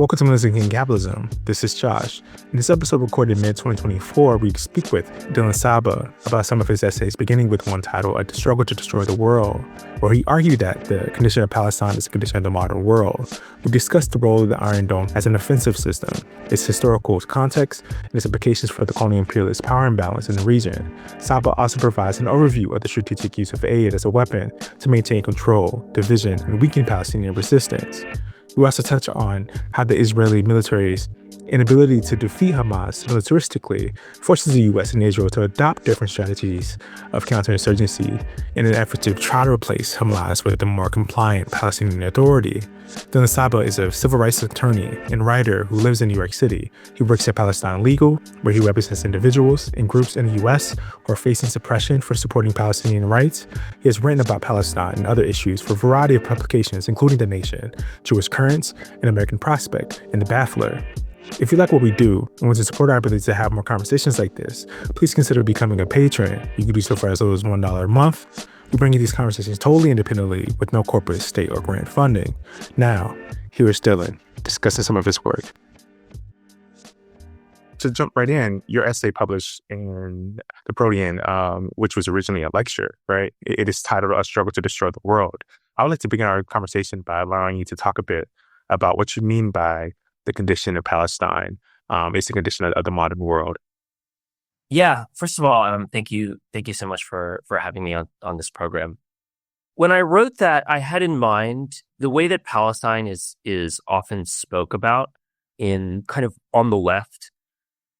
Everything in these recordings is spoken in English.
Welcome to Anti-Capitalism. This is Josh. In this episode recorded mid-2024, we speak with Saba about some of his essays, beginning with one titled, The Struggle to Destroy the World, where he argued that the condition of Palestine is the condition of the modern world. We discussed the role of the Iron Dome as an offensive system, its historical context, and its implications for the colonial imperialist power imbalance in the region. Saba also provides an overview of the strategic use of aid as a weapon to maintain control, division, and weaken Palestinian resistance. We also touch on how the Israeli military's inability to defeat Hamas militaristically forces the U.S. and Israel to adopt different strategies of counterinsurgency in an effort to try to replace Hamas with a more compliant Palestinian Authority. Saba is a civil rights attorney and writer who lives in New York City. He works at Palestine Legal, where he represents individuals and groups in the U.S. who are facing suppression for supporting Palestinian rights. He has written about Palestine and other issues for a variety of publications, including The Nation, Jewish Currents, and American Prospect, and The Baffler. If you like what we do and want to support our ability to have more conversations like this, please consider becoming a patron. You can do so for as little as $1 a month. We bring you these conversations totally independently with no corporate, state, or grant funding. Now, here is Dylan discussing some of his work. To jump right in, your essay published in the Protean, which was originally a lecture, right? It is titled A Struggle to Destroy the World. I would like to begin our conversation by allowing you to talk a bit about what you mean by the condition of Palestine. It's the condition of the modern world. Yeah. First of all, thank you so much for having me on this program. When I wrote that, I had in mind the way that Palestine is often spoke about in kind of on the left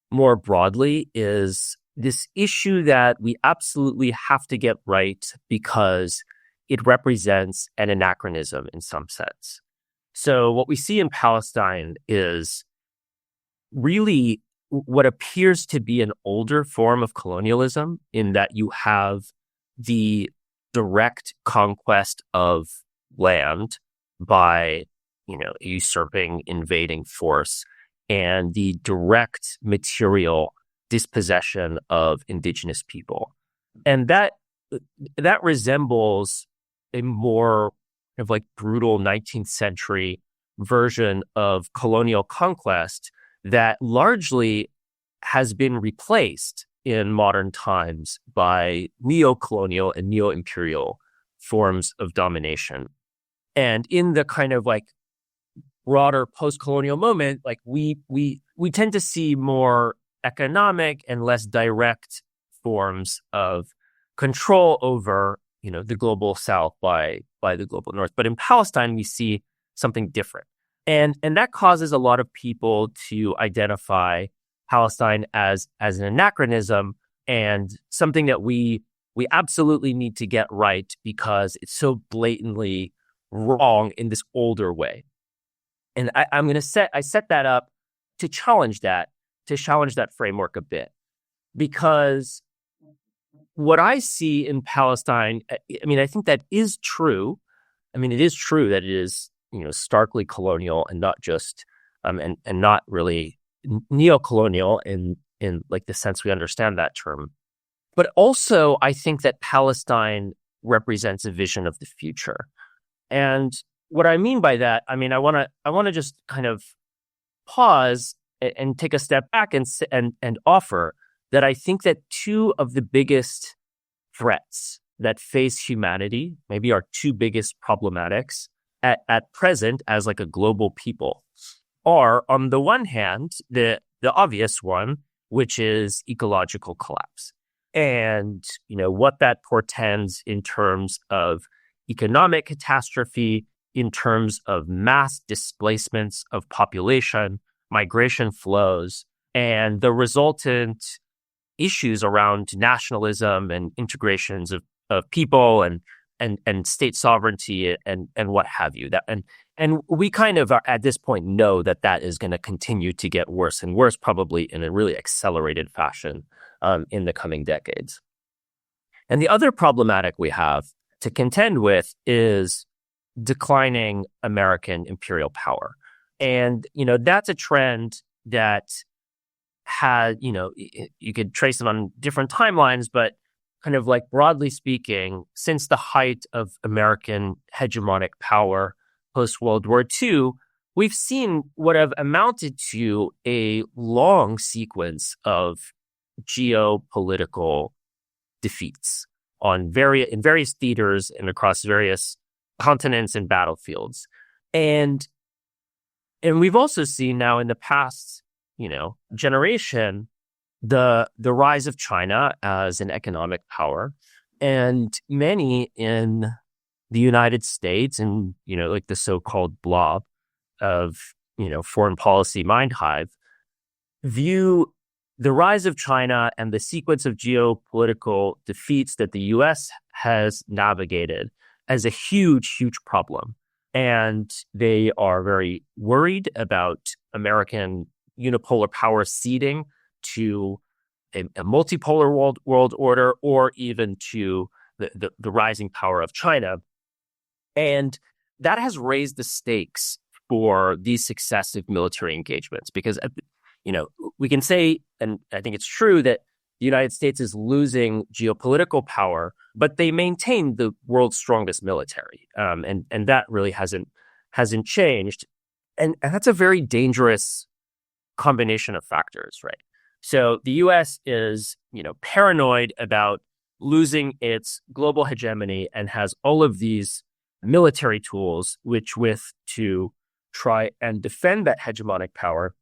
more broadly is this issue that we absolutely have to get right because it represents an anachronism in some sense. So what we see in Palestine is really what appears to be an older form of colonialism in that you have the direct conquest of land by, a usurping, invading force and the direct material dispossession of indigenous people. And that resembles a more of like brutal 19th century version of colonial conquest that largely has been replaced in modern times by neo-colonial and neo-imperial forms of domination. And in the kind of like broader post-colonial moment, like we tend to see more economic and less direct forms of control over the global South by the global North. But in Palestine, we see something different. And that causes a lot of people to identify Palestine as an anachronism and something that we absolutely need to get right because it's so blatantly wrong in this older way. And I set that up to challenge that framework a bit, because what I see in Palestine, I think that is true. It is true that it is, starkly colonial and not just, and not really neo-colonial in like the sense we understand that term. But also, I think that Palestine represents a vision of the future. And what I mean by that, I want to just kind of pause and take a step back and offer that I think that two of the biggest threats that face humanity, maybe our two biggest problematics at present as like a global people, are on the one hand, the obvious one, which is ecological collapse. And, what that portends in terms of economic catastrophe, in terms of mass displacements of population, migration flows, and the resultant issues around nationalism and integrations of people and state sovereignty and what have you. And we kind of are, at this point, know that is going to continue to get worse and worse, probably in a really accelerated fashion in the coming decades. And the other problematic we have to contend with is declining American imperial power. And, that's a trend that had, you could trace it on different timelines, but kind of like broadly speaking, since the height of American hegemonic power post-World War II, we've seen what have amounted to a long sequence of geopolitical defeats in various theaters and across various continents and battlefields. And we've also seen now in the past, generation, the rise of China as an economic power, and many in the United States and, like the so-called blob of, foreign policy mind hive, view the rise of China and the sequence of geopolitical defeats that the US has navigated as a huge, huge problem. And they are very worried about American unipolar power ceding to a multipolar world order, or even to the rising power of China. And that has raised the stakes for these successive military engagements because, we can say, and I think it's true, that the United States is losing geopolitical power, but they maintain the world's strongest military. And that really hasn't changed. And that's a very dangerous combination of factors, right? So the US is, paranoid about losing its global hegemony and has all of these military tools to try and defend that hegemonic power.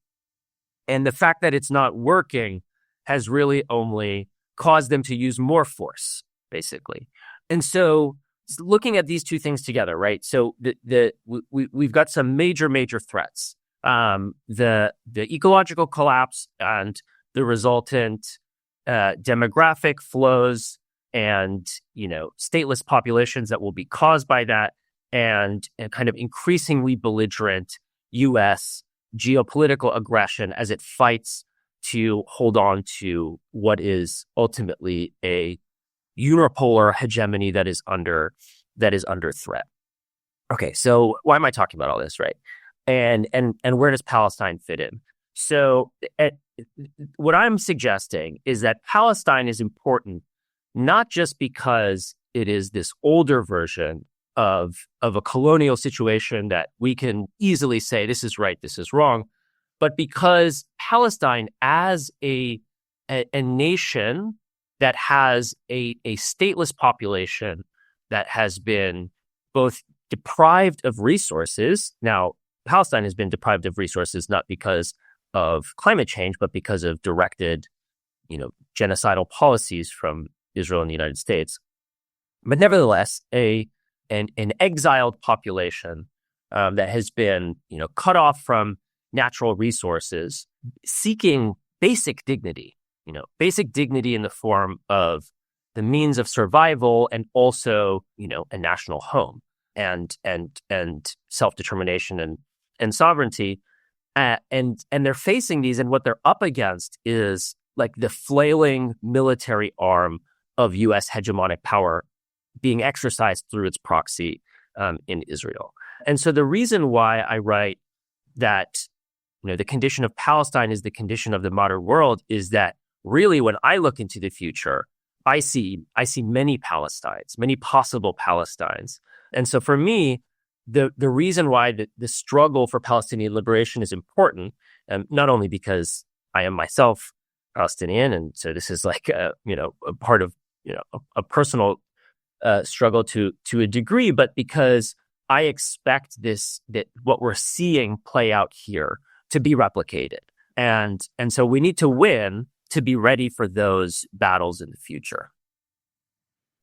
And the fact that it's not working has really only caused them to use more force, basically. And so looking at these two things together, right? So we've got some major threats. The ecological collapse and the resultant demographic flows and, stateless populations that will be caused by that, and kind of increasingly belligerent U.S. geopolitical aggression as it fights to hold on to what is ultimately a unipolar hegemony that is under threat. Okay, so why am I talking about all this, right? And where does Palestine fit in? So what I'm suggesting is that Palestine is important not just because it is this older version of a colonial situation that we can easily say this is right, this is wrong, but because Palestine as a nation that has a stateless population that has been both deprived of resources. Now, Palestine has been deprived of resources not because of climate change, but because of directed, genocidal policies from Israel and the United States. But nevertheless, an exiled population that has been, cut off from natural resources, seeking basic dignity, basic dignity in the form of the means of survival and also, a national home and self-determination and sovereignty. And they're facing these, and what they're up against is like the flailing military arm of U.S. hegemonic power being exercised through its proxy in Israel. And so the reason why I write that, the condition of Palestine is the condition of the modern world is that really when I look into the future, I see many Palestines, many possible Palestines. And so for me, the reason why the struggle for Palestinian liberation is important, not only because I am myself Palestinian, and so this is like a part of a personal struggle to a degree, but because I expect that what we're seeing play out here to be replicated, and so we need to win to be ready for those battles in the future.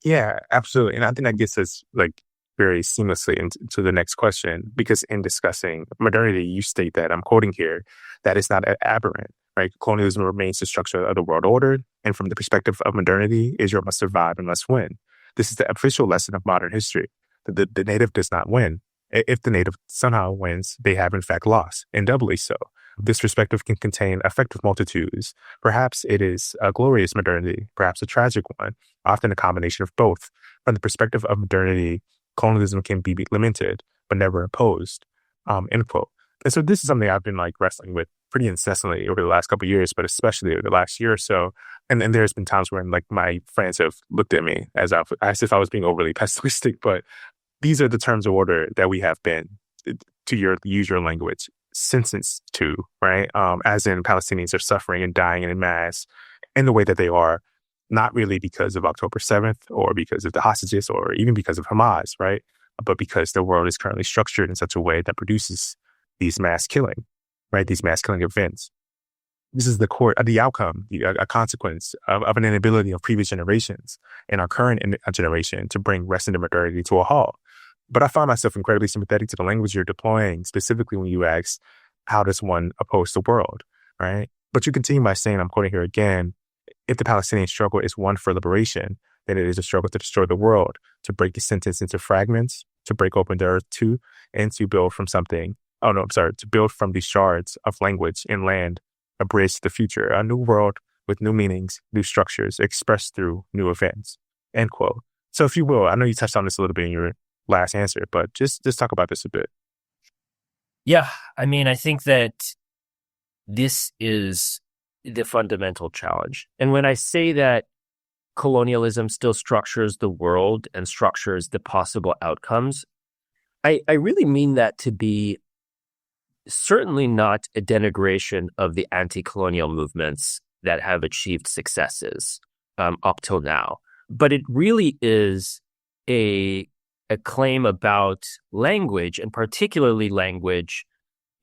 Yeah, absolutely. And I think that gets us like very seamlessly into the next question, because in discussing modernity, you state that, I'm quoting here, that it's not aberrant, right? Colonialism remains the structure of the world order. And from the perspective of modernity, Israel must survive and must win. This is the official lesson of modern history. The native does not win. If the native somehow wins, they have in fact lost, and doubly so. This perspective can contain effective multitudes. Perhaps it is a glorious modernity, perhaps a tragic one, often a combination of both. From the perspective of modernity, colonialism can be lamented, but never opposed, end quote. And so this is something I've been like wrestling with pretty incessantly over the last couple of years, but especially over the last year or so. And there's been times when like my friends have looked at me as if I was being overly pessimistic, but these are the terms of order that we have been use your language, sentenced to, right? As in Palestinians are suffering and dying in mass in the way that they are, not really because of October 7th or because of the hostages or even because of Hamas, right? But because the world is currently structured in such a way that produces these mass killing, right? These mass killing events. This is the outcome, a consequence of an inability of previous generations and our current generation to bring rest and modernity to a halt. But I find myself incredibly sympathetic to the language you're deploying, specifically when you ask, how does one oppose the world, right? But you continue by saying, I'm quoting here again, if the Palestinian struggle is one for liberation, then it is a struggle to destroy the world, to break the sentence into fragments, to break open the earth too, and to build from to build from these shards of language and land a bridge to the future, a new world with new meanings, new structures expressed through new events, end quote. So if you will, I know you touched on this a little bit in your last answer, but just talk about this a bit. Yeah, I mean, I think that this is the fundamental challenge. And when I say that colonialism still structures the world and structures the possible outcomes, I really mean that to be certainly not a denigration of the anti-colonial movements that have achieved successes up till now. But it really is a claim about language, and particularly language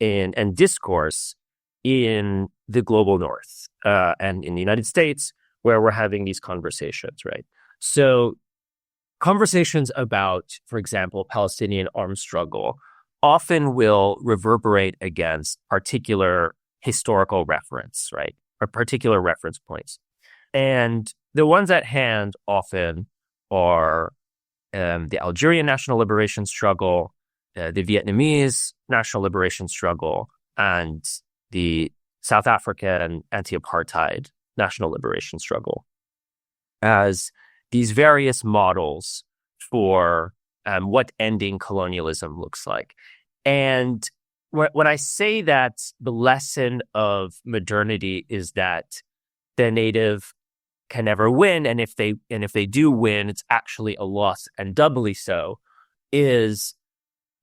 and discourse in the global north and in the United States, where we're having these conversations, right? So conversations about, for example, Palestinian armed struggle often will reverberate against particular historical reference, right? Or particular reference points. And the ones at hand often are the Algerian national liberation struggle, the Vietnamese national liberation struggle, and the South African anti-apartheid national liberation struggle as these various models for what ending colonialism looks like. And when I say that the lesson of modernity is that the native can never win, and if they do win, it's actually a loss, and doubly so, is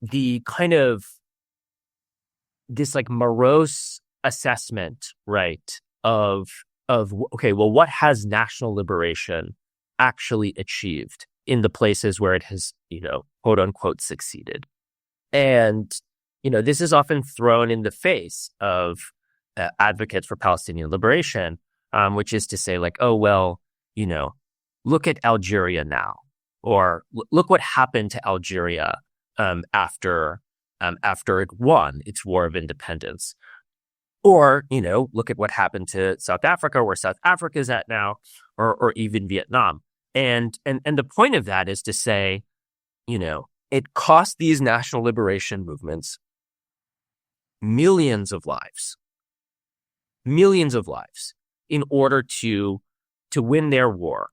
the kind of this like morose assessment, right, of okay, well, what has national liberation actually achieved in the places where it has, quote unquote, succeeded? And, this is often thrown in the face of advocates for Palestinian liberation, which is to say, like, oh, well, look at Algeria now, or look what happened to Algeria after it won its war of independence. Or, look at what happened to South Africa, where South Africa is at now, or even Vietnam. And the point of that is to say, it cost these national liberation movements millions of lives in order to win their war.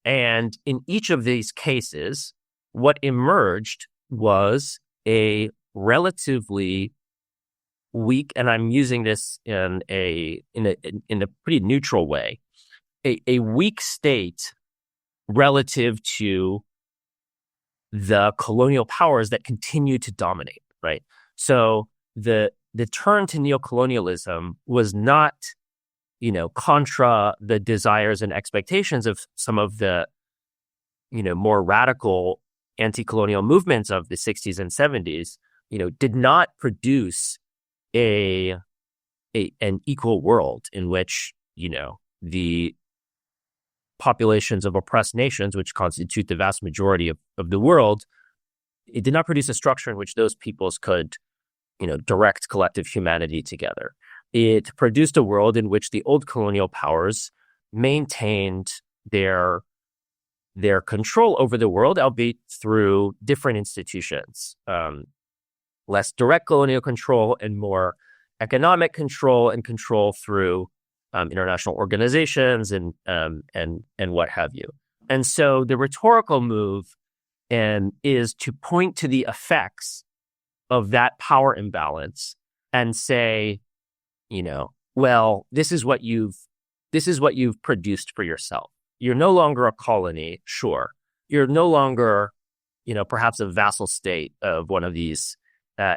And in each of these cases, what emerged was a relatively weak, and I'm using this in a pretty neutral way, a weak state relative to the colonial powers that continue to dominate, right? So the turn to neocolonialism was not, contra the desires and expectations of some of the, more radical anti-colonial movements of the 60s and 70s, did not produce an equal world in which, the populations of oppressed nations, which constitute the vast majority of the world, it did not produce a structure in which those peoples could, direct collective humanity together. It produced a world in which the old colonial powers maintained their control over the world, albeit through different institutions, less direct colonial control and more economic control, and control through international organizations and what have you. And so the rhetorical move is to point to the effects of that power imbalance and say, well, this is what you've produced for yourself. You're no longer a colony, sure. You're no longer, perhaps a vassal state of one of these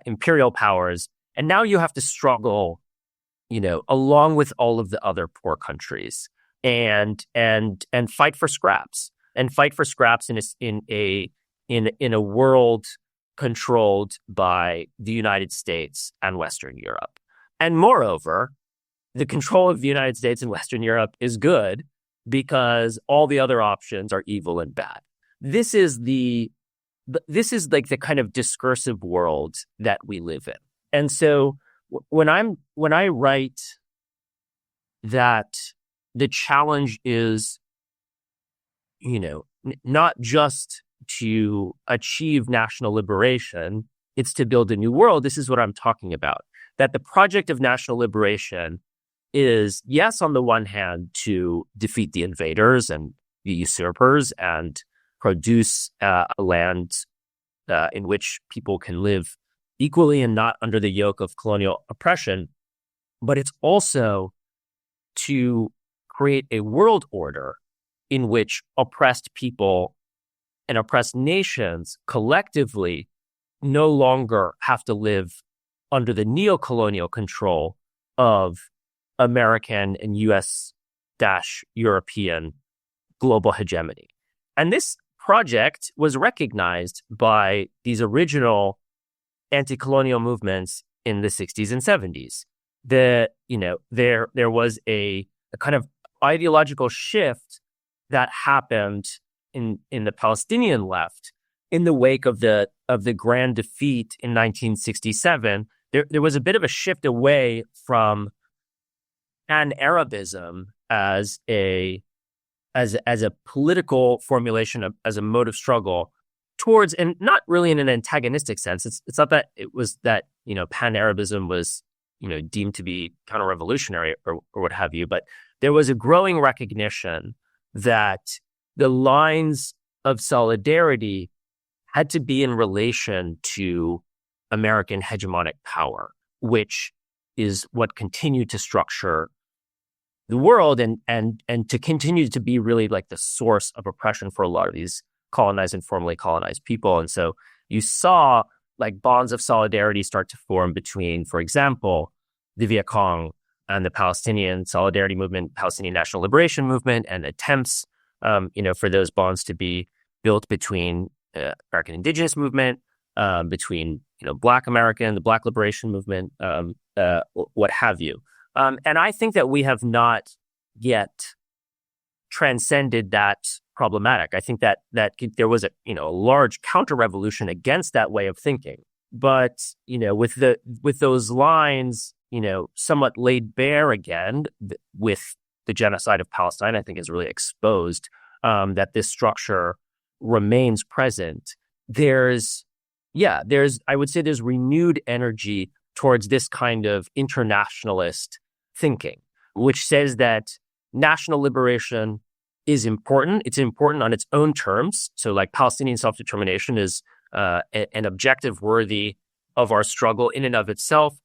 imperial powers. And now you have to struggle, along with all of the other poor countries and fight for scraps in a world controlled by the United States and Western Europe. And moreover, the control of the United States and Western Europe is good because all the other options are evil and bad. This is like the kind of discursive world that we live in. And so when I write that the challenge is, not just to achieve national liberation, it's to build a new world. This is what I'm talking about. That the project of national liberation is, yes, on the one hand, to defeat the invaders and the usurpers and produce a land in which people can live equally and not under the yoke of colonial oppression. But it's also to create a world order in which oppressed people and oppressed nations collectively no longer have to live under the neo-colonial control of American and US-European global hegemony. And this project was recognized by these original anti-colonial movements in the 60s and 70s. There was a kind of ideological shift that happened in the Palestinian left in the wake of the grand defeat in 1967. There was a bit of a shift away from Pan-Arabism as a political formulation, as a mode of struggle towards, and not really in an antagonistic sense. It's not that it was that, Pan-Arabism was, deemed to be counter-revolutionary or what have you, but there was a growing recognition that the lines of solidarity had to be in relation to American hegemonic power, which is what continued to structure the world and to continue to be really like the source of oppression for a lot of these colonized and formerly colonized people. And so you saw like bonds of solidarity start to form between, for example, the Viet Cong and the Palestinian Solidarity Movement, Palestinian National Liberation Movement, and attempts, for those bonds to be built between American Indigenous movement, between, Black American, the Black Liberation Movement, what have you. And I think that we have not yet transcended that problematic. I think that there was a large counter-revolution against that way of thinking. But, with those lines, somewhat laid bare again with the genocide of Palestine, I think is really exposed that this structure remains present. I would say there's renewed energy towards this kind of internationalist thinking, which says that national liberation is important. It's important on its own terms. So like Palestinian self-determination is an objective worthy of our struggle in and of itself.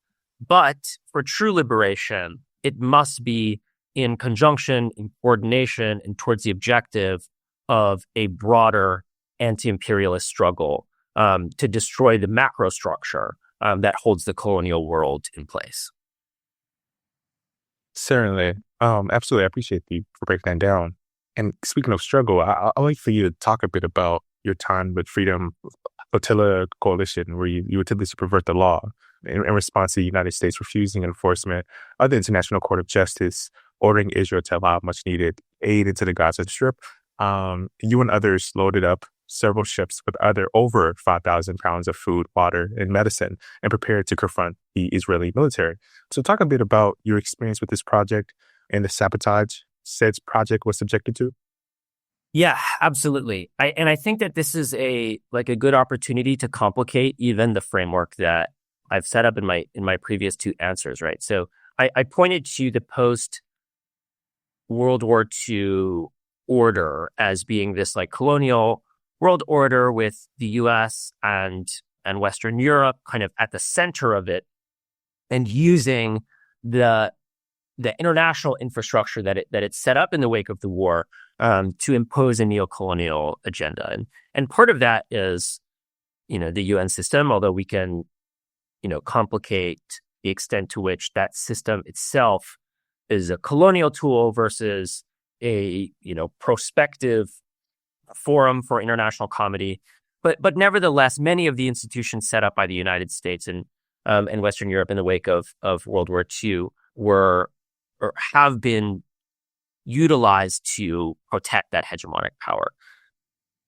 But for true liberation, it must be in conjunction, in coordination, and towards the objective of a broader anti-imperialist struggle to destroy the macro structure that holds the colonial world in place. Certainly. Absolutely. I appreciate you for breaking that down. And speaking of struggle, I'd like for you to talk a bit about your time with Freedom Flotilla Coalition, where you attempted to pervert the law in response to the United States refusing enforcement of the International Court of Justice, ordering Israel to allow much needed aid into the Gaza Strip. You and others loaded up several ships with over 5,000 pounds of food, water, and medicine, and prepared to confront the Israeli military. So talk a bit about your experience with this project and the sabotage said project was subjected to. Yeah, absolutely. I think that this is a good opportunity to complicate even the framework that I've set up in my previous two answers, right? So I pointed to the post-World War II order as being this like colonial world order with the US and Western Europe kind of at the center of it, and using the international infrastructure that it set up in the wake of the war to impose a neo-colonial agenda. And part of that is, the UN system, although we can complicate the extent to which that system itself is a colonial tool versus a, prospective forum for international comedy. But nevertheless, many of the institutions set up by the United States and Western Europe in the wake of World War II were or have been utilized to protect that hegemonic power.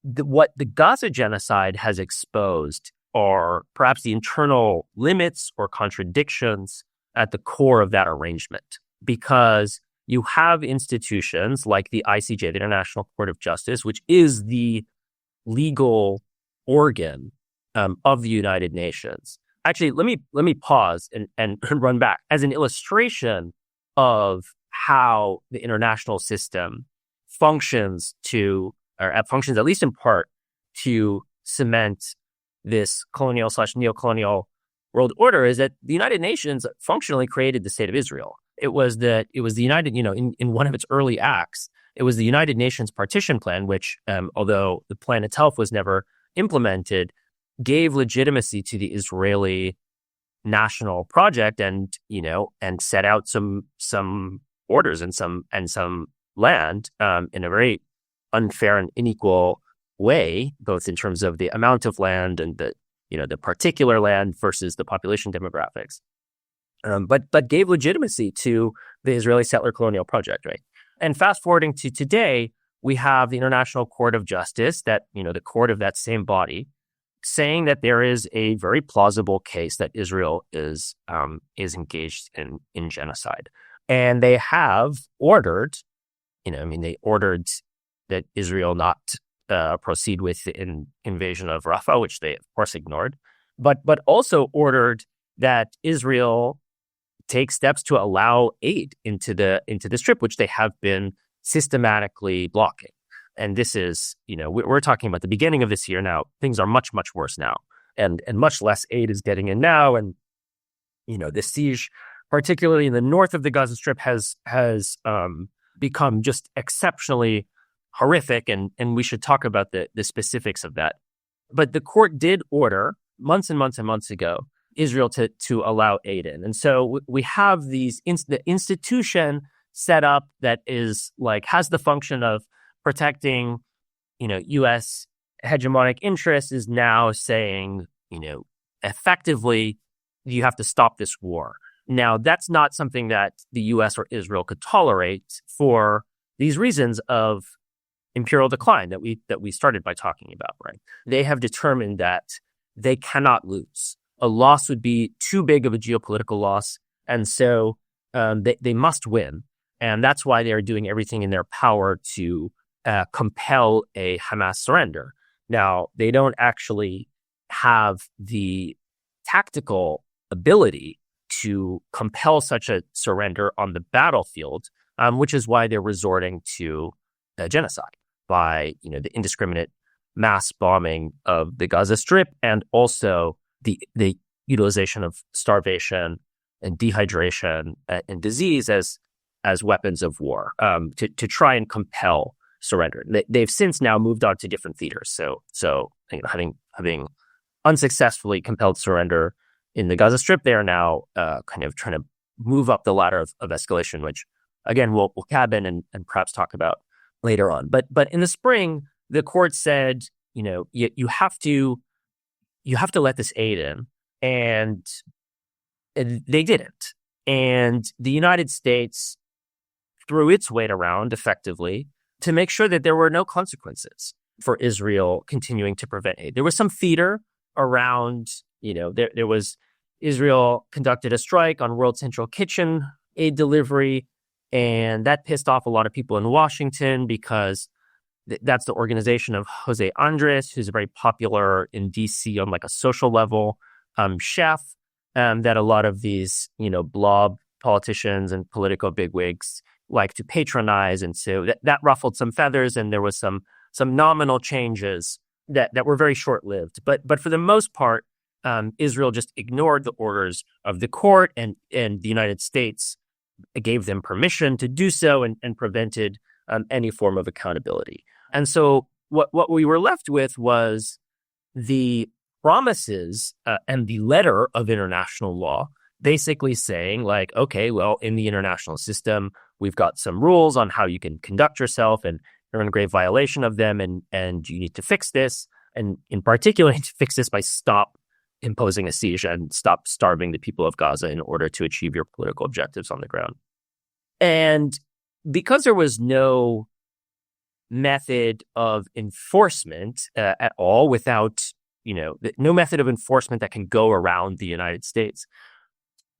What the Gaza genocide has exposed are perhaps the internal limits or contradictions at the core of that arrangement, because you have institutions like the ICJ, the International Court of Justice, which is the legal organ of the United Nations. Actually, let me pause and run back as an illustration of how the international system functions functions at least in part to cement this colonial/neocolonial world order, is that the United Nations functionally created the state of Israel. It was the United, in one of its early acts, it was the United Nations Partition Plan, which, although the plan itself was never implemented, gave legitimacy to the Israeli national project and set out some orders and some land in a very unfair and unequal way, both in terms of the amount of land and the particular land versus the population demographics. But gave legitimacy to the Israeli settler colonial project, right? And fast forwarding to today, we have the International Court of Justice, that the court of that same body, saying that there is a very plausible case that Israel is engaged in genocide, and they have ordered, they ordered that Israel not proceed with the invasion of Rafah, which they of course ignored, but also ordered that Israel take steps to allow aid into the Strip, which they have been systematically blocking. And this is, we're talking about the beginning of this year now. Things are much, much worse now, and much less aid is getting in now. And the siege, particularly in the north of the Gaza Strip, has become just exceptionally horrific. And we should talk about the specifics of that. But the court did order months and months and months ago Israel to allow aid in. And so we have the institution set up that is has the function of protecting, U.S. hegemonic interests, is now saying, effectively, you have to stop this war. Now, that's not something that the U.S. or Israel could tolerate for these reasons of imperial decline that we started by talking about, right? They have determined that they cannot lose. A loss would be too big of a geopolitical loss, and so they must win. And that's why they are doing everything in their power to compel a Hamas surrender. Now, they don't actually have the tactical ability to compel such a surrender on the battlefield, which is why they're resorting to genocide by the indiscriminate mass bombing of the Gaza Strip, and also the utilization of starvation and dehydration and disease as weapons of war to try and compel surrender. They've since now moved on to different theaters. So having unsuccessfully compelled surrender in the Gaza Strip, they are now kind of trying to move up the ladder of escalation, which again we'll cabin and perhaps talk about later on. But in the spring, the court said, you have to let this aid in, and they didn't. And the United States threw its weight around effectively to make sure that there were no consequences for Israel continuing to prevent aid. There was some theater around, there was Israel conducted a strike on World Central Kitchen aid delivery, and that pissed off a lot of people in Washington because that's the organization of Jose Andres, who's very popular in DC on a social level, chef, that a lot of these, blob politicians and political bigwigs like to patronize. And so that ruffled some feathers, and there was some nominal changes that were very short-lived. But for the most part, Israel just ignored the orders of the court, and the United States gave them permission to do so and prevented any form of accountability. And so what we were left with was the promises and the letter of international law, basically saying like, okay, well, in the international system, we've got some rules on how you can conduct yourself, and you're in grave violation of them, and you need to fix this. And in particular, to fix this by stop imposing a siege and stop starving the people of Gaza in order to achieve your political objectives on the ground. And because there was no method of enforcement at all, without, no method of enforcement that can go around the United States,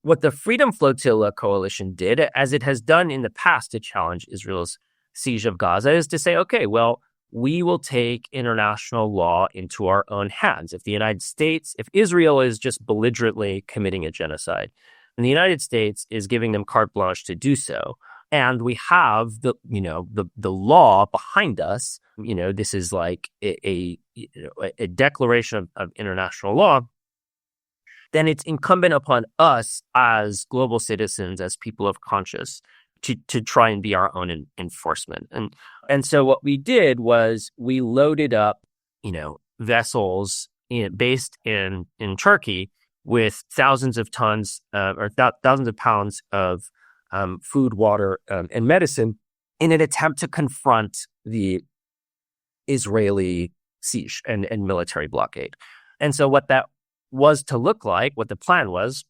what the Freedom Flotilla Coalition did, as it has done in the past to challenge Israel's siege of Gaza, is to say, okay, well, we will take international law into our own hands. If the United States, if Israel is just belligerently committing a genocide, and the United States is giving them carte blanche to do so, and we have the law behind us, this is like a declaration of international law, then it's incumbent upon us as global citizens, as people of conscience, to try and be our own enforcement. And so what we did was we loaded up, vessels based in Turkey with thousands of tons or thousands of pounds of food, water, and medicine in an attempt to confront the Israeli siege and military blockade. And so what that was to look like, what the plan was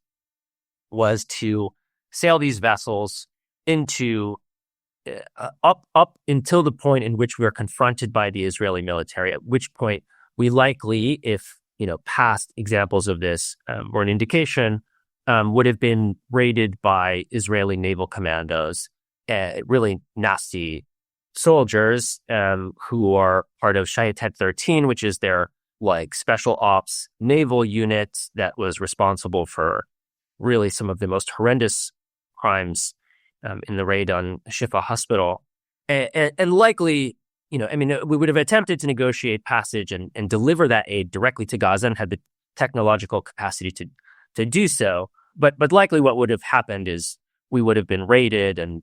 to sail these vessels into up until the point in which we were confronted by the Israeli military, at which point we likely, if past examples of this were an indication, would have been raided by Israeli naval commandos, really nasty soldiers who are part of Shayetet 13, which is their special ops naval unit that was responsible for really some of the most horrendous crimes in the raid on Shifa Hospital. And likely, we would have attempted to negotiate passage and deliver that aid directly to Gaza and had the technological capacity to do so. But likely what would have happened is we would have been raided and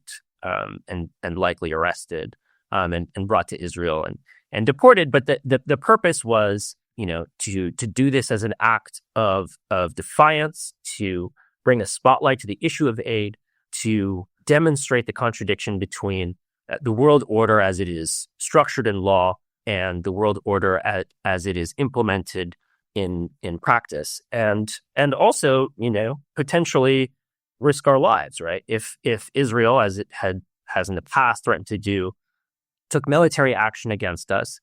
likely arrested and brought to Israel and deported. But the purpose was, to do this as an act of defiance, to bring a spotlight to the issue of aid, to demonstrate the contradiction between the world order as it is structured in law and the world order as it is implemented in practice, and also, potentially risk our lives, right? If Israel, as it has in the past threatened to do, took military action against us,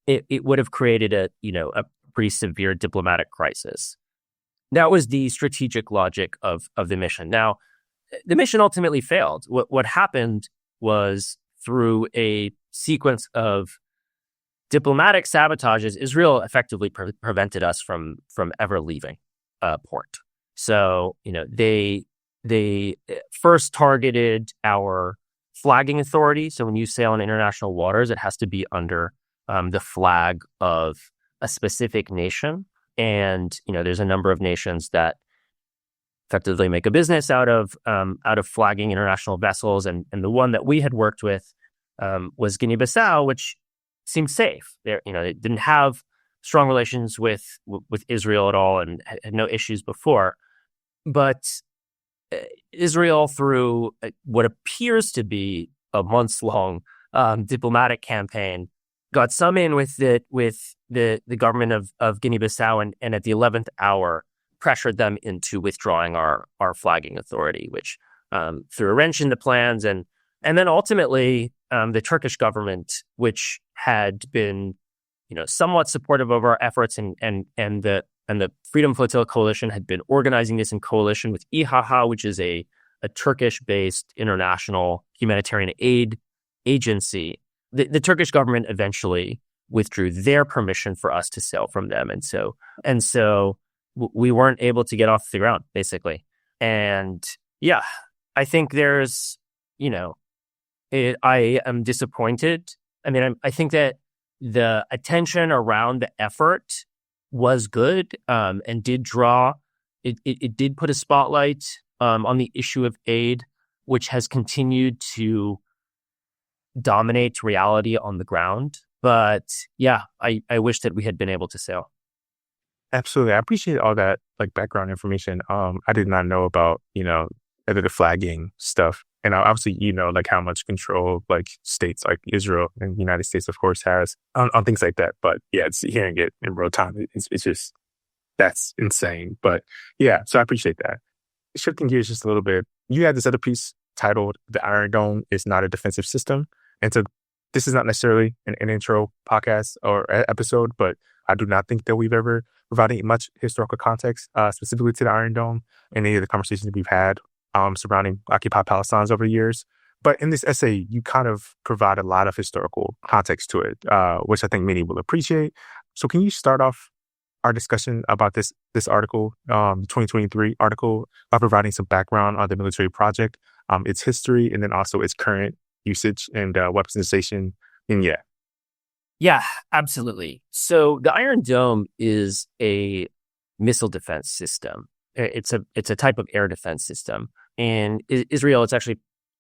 it would have created a pretty severe diplomatic crisis. That was the strategic logic of the mission. Now, the mission ultimately failed. What happened was, through a sequence of diplomatic sabotages, Israel effectively prevented us from ever leaving port. So, they first targeted our flagging authority. So when you sail in international waters, it has to be under the flag of a specific nation. And, there's a number of nations that effectively make a business out of flagging international vessels. And the one that we had worked with was Guinea-Bissau, which seemed safe. They didn't have strong relations with Israel at all and had no issues before. But Israel, through what appears to be a months-long diplomatic campaign, got some in with the government of Guinea-Bissau, and at the 11th hour pressured them into withdrawing our flagging authority, which threw a wrench in the plans. And then ultimately, the Turkish government, which had been, somewhat supportive of our efforts, and the Freedom Flotilla Coalition had been organizing this in coalition with İHA, which is a Turkish-based international humanitarian aid agency. The Turkish government eventually withdrew their permission for us to sail from them, and so we weren't able to get off the ground, basically. And yeah, I think there's, I am disappointed. I mean, I think that the attention around the effort was good, and did draw, it did put a spotlight on the issue of aid, which has continued to dominate reality on the ground. But yeah, I wish that we had been able to sail. Absolutely. I appreciate all that like background information. I did not know about, the flagging stuff. And obviously, like how much control like states like Israel and the United States, of course, has on things like that. But yeah, it's hearing it in real time. It's just, that's insane. But yeah, so I appreciate that. Shifting gears just a little bit, you had this other piece titled "The Iron Dome is Not a Defensive System." And so this is not necessarily an intro podcast or episode, but I do not think that we've ever provided much historical context specifically to the Iron Dome in any of the conversations that we've had surrounding occupied Palestine over the years. But in this essay, you kind of provide a lot of historical context to it, which I think many will appreciate. So can you start off our discussion about this article, 2023 article, by providing some background on the military project, its history, and then also its current usage and weaponization? And yeah. Yeah, absolutely. So the Iron Dome is a missile defense system. It's a type of air defense system. In Israel, it's actually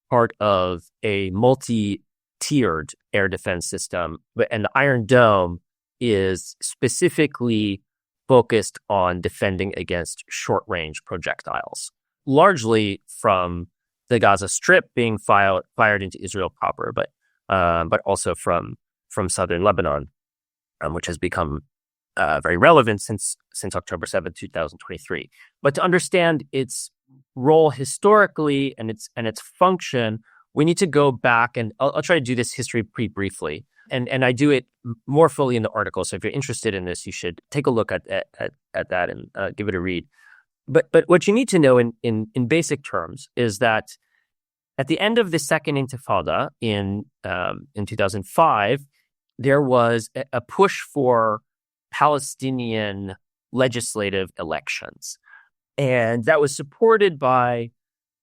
part of a multi-tiered air defense system. And the Iron Dome is specifically focused on defending against short-range projectiles, largely from the Gaza Strip being fired into Israel proper, but also from southern Lebanon, which has become very relevant since October 7th, 2023. But to understand its role historically and its function, we need to go back, and I'll try to do this history pretty briefly. And I do it more fully in the article. So if you're interested in this, you should take a look at that and give it a read. But what you need to know in basic terms is that at the end of the Second Intifada in 2005, there was a push for Palestinian legislative elections. And that was supported by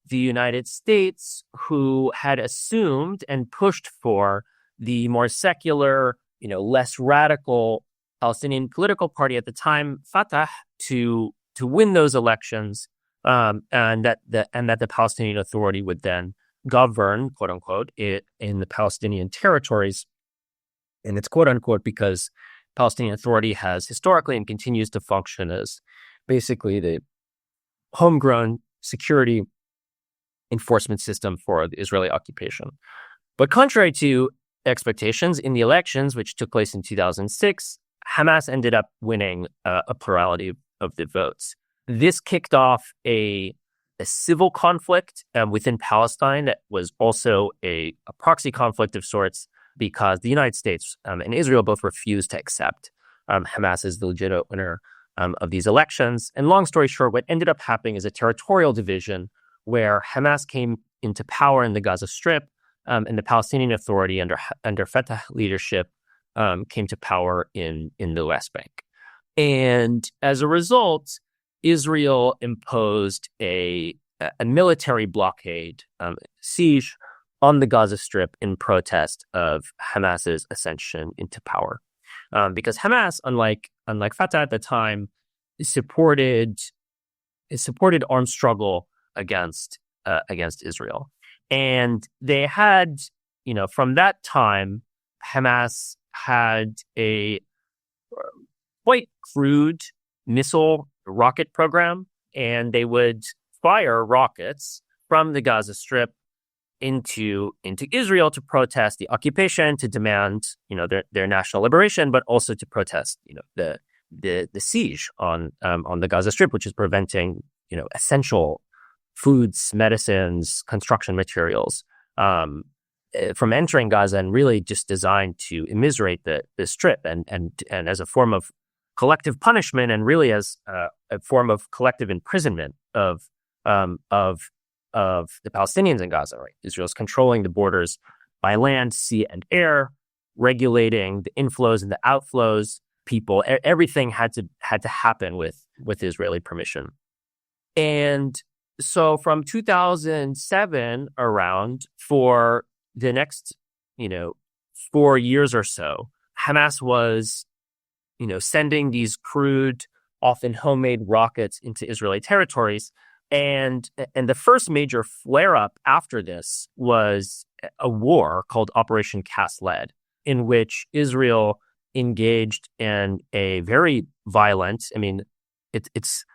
the United States, who had assumed and pushed for the more secular, less radical Palestinian political party at the time, Fatah, to win those elections, and that the Palestinian Authority would then govern, quote unquote, it in the Palestinian territories. And it's quote unquote because Palestinian Authority has historically and continues to function as basically the homegrown security enforcement system for the Israeli occupation. But contrary to expectations, in the elections, which took place in 2006, Hamas ended up winning a plurality of the votes. This kicked off a civil conflict within Palestine that was also a proxy conflict of sorts, because the United States and Israel both refused to accept Hamas as the legitimate winner of these elections. And long story short, what ended up happening is a territorial division where Hamas came into power in the Gaza Strip, and the Palestinian Authority under Fatah leadership came to power in the West Bank. And as a result, Israel imposed a military blockade, siege on the Gaza Strip in protest of Hamas's ascension into power. Because Hamas, unlike Fatah at the time, supported armed struggle against Israel. And they had, from that time, Hamas had a quite crude missile rocket program, and they would fire rockets from the Gaza Strip into Israel to protest the occupation, to demand, their national liberation, but also to protest, the siege on the Gaza Strip, which is preventing, essential foods, medicines, construction materials from entering Gaza, and really just designed to immiserate the Strip and as a form of collective punishment, and really as a form of collective imprisonment of the Palestinians in Gaza. Right, Israel's controlling the borders by land, sea, and air, regulating the inflows and the outflows. People, everything had to happen with Israeli permission. And so from 2007 around, for the next 4 years or so, Hamas was sending these crude, often homemade rockets into Israeli territories. And the first major flare-up after this was a war called Operation Cast Lead, in which Israel engaged in a very violent, I mean, it's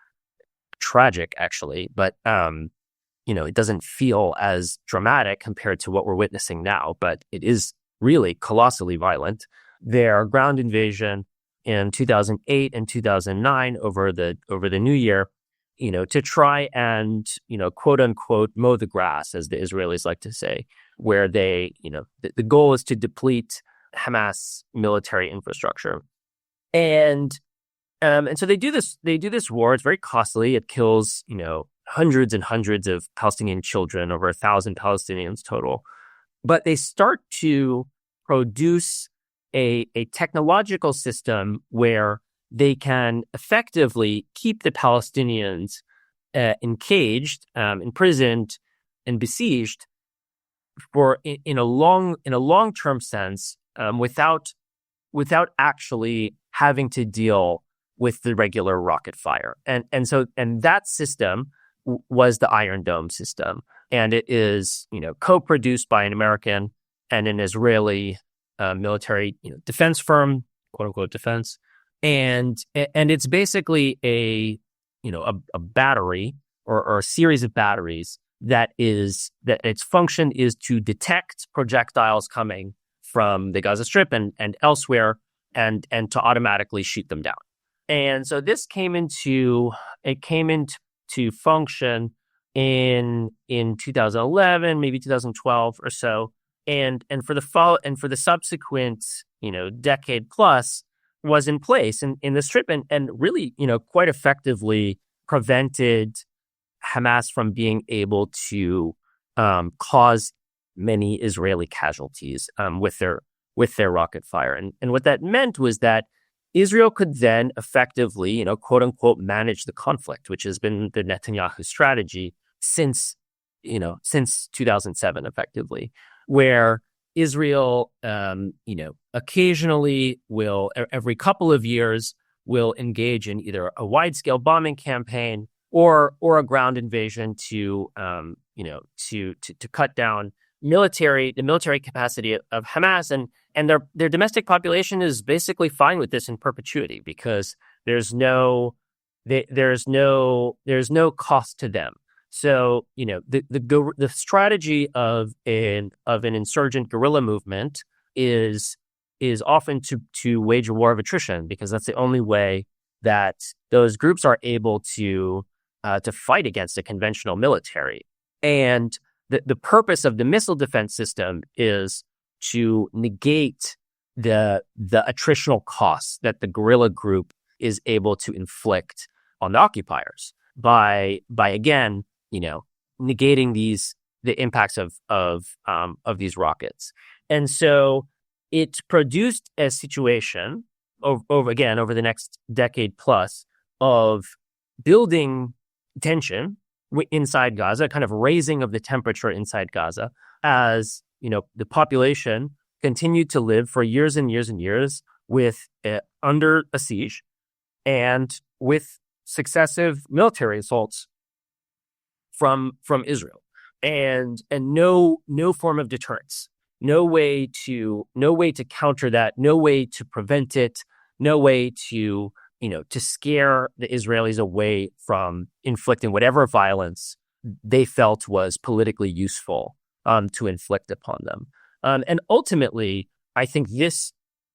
tragic actually, but it doesn't feel as dramatic compared to what we're witnessing now, but it is really colossally violent. Their ground invasion in 2008 and 2009 over the new year, to try and, quote unquote, mow the grass, as the Israelis like to say, where they, the goal is to deplete Hamas military infrastructure. And so they do this war. It's very costly. It kills, hundreds and hundreds of Palestinian children, over 1,000 Palestinians total. But they start to produce a technological system where they can effectively keep the Palestinians encaged, imprisoned, and besieged for in a long-term sense, without actually having to deal with the regular rocket fire. And that system was the Iron Dome system. And it is, co-produced by an American and an Israeli military defense firm, quote unquote defense. And it's basically a battery or a series of batteries that its function is to detect projectiles coming from the Gaza Strip and elsewhere and to automatically shoot them down. And so this came into function in 2011, maybe 2012 or so, and for the subsequent decade plus was in place in the Strip and really quite effectively prevented Hamas from being able to cause many Israeli casualties with their rocket fire. And what that meant was that Israel could then effectively, quote unquote, manage the conflict, which has been the Netanyahu strategy since 2007, effectively, where Israel, occasionally will, every couple of years, will engage in either a wide-scale bombing campaign or a ground invasion to cut down the military capacity of Hamas, and their domestic population is basically fine with this in perpetuity because there's no cost to them. So the strategy of an insurgent guerrilla movement is often to wage a war of attrition, because that's the only way that those groups are able to fight against a conventional military. And the purpose of the missile defense system is to negate the attritional costs that the guerrilla group is able to inflict on the occupiers by again, negating the impacts of these rockets. And so it produced a situation over the next decade plus of building tension inside Gaza, kind of raising of the temperature inside Gaza as, the population continued to live for years and years and years with under a siege and with successive military assaults from Israel and no form of deterrence, no way to counter that, no way to prevent it, no way to scare the Israelis away from inflicting whatever violence they felt was politically useful to inflict upon them. And ultimately, I think this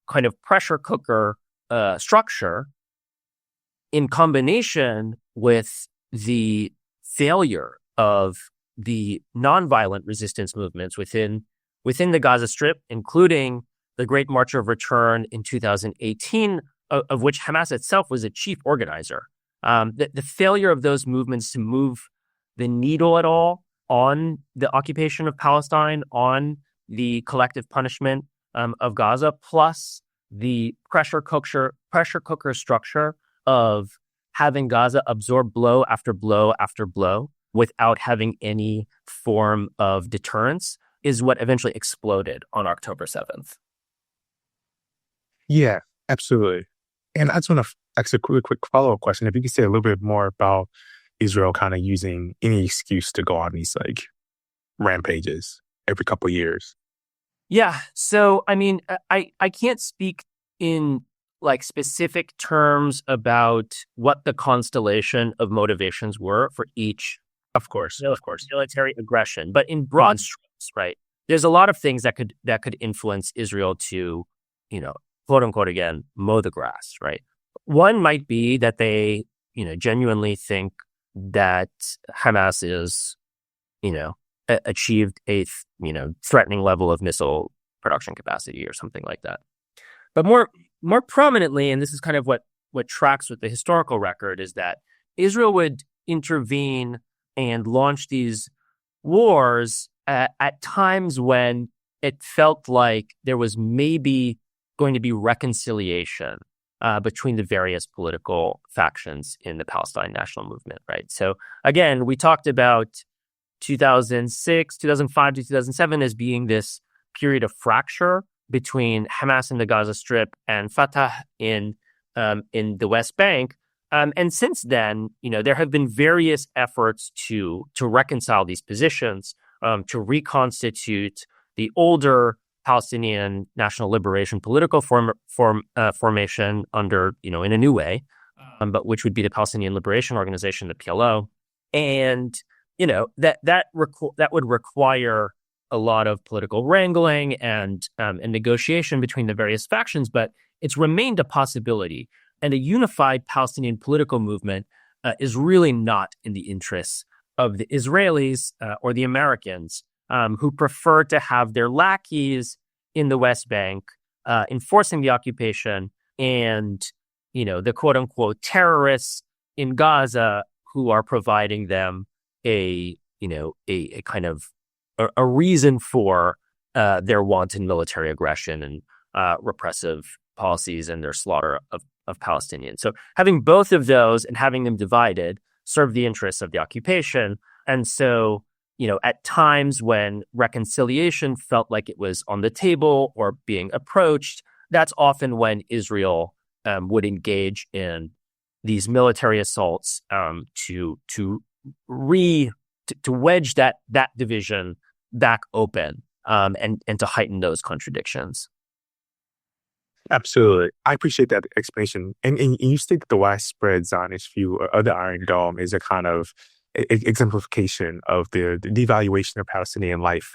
kind of pressure cooker structure, in combination with the failure of the nonviolent resistance movements within the Gaza Strip, including the Great March of Return in 2018, of which Hamas itself was a chief organizer. The failure of those movements to move the needle at all on the occupation of Palestine, on the collective punishment of Gaza, plus the pressure cooker structure of having Gaza absorb blow after blow after blow without having any form of deterrence, is what eventually exploded on October 7th. Yeah, absolutely. And I just want to ask a quick follow-up question. If you could say a little bit more about Israel kind of using any excuse to go on these rampages every couple of years. Yeah. So, I mean, I can't speak in like specific terms about what the constellation of motivations were for each Of course. military aggression. But in broad strokes, right, there's a lot of things that could influence Israel to, quote unquote, again, mow the grass, right? One might be that they, genuinely think that Hamas is, achieved a, threatening level of missile production capacity or something like that. But more prominently, and this is kind of what tracks with the historical record, is that Israel would intervene and launch these wars at times when it felt like there was maybe going to be reconciliation between the various political factions in the Palestine national movement, right? So again, we talked about 2006, 2005 to 2007 as being this period of fracture between Hamas in the Gaza Strip and Fatah in the West Bank. And since then, there have been various efforts to reconcile these positions, to reconstitute the older Palestinian National Liberation political formation under, in a new way, but which would be the Palestinian Liberation Organization, the PLO. And, that would require a lot of political wrangling and negotiation between the various factions, but it's remained a possibility. And a unified Palestinian political movement is really not in the interests of the Israelis or the Americans, who prefer to have their lackeys in the West Bank enforcing the occupation, and the quote unquote terrorists in Gaza who are providing them a kind of a reason for their wanton military aggression and repressive policies and their slaughter of Palestinians. So having both of those and having them divided serve the interests of the occupation. And so, at times when reconciliation felt like it was on the table or being approached, that's often when Israel would engage in these military assaults to wedge that division back open and to heighten those contradictions. Absolutely. I appreciate that explanation. And you state that the widespread Zionist view of the Iron Dome is a kind of exemplification of the devaluation of Palestinian life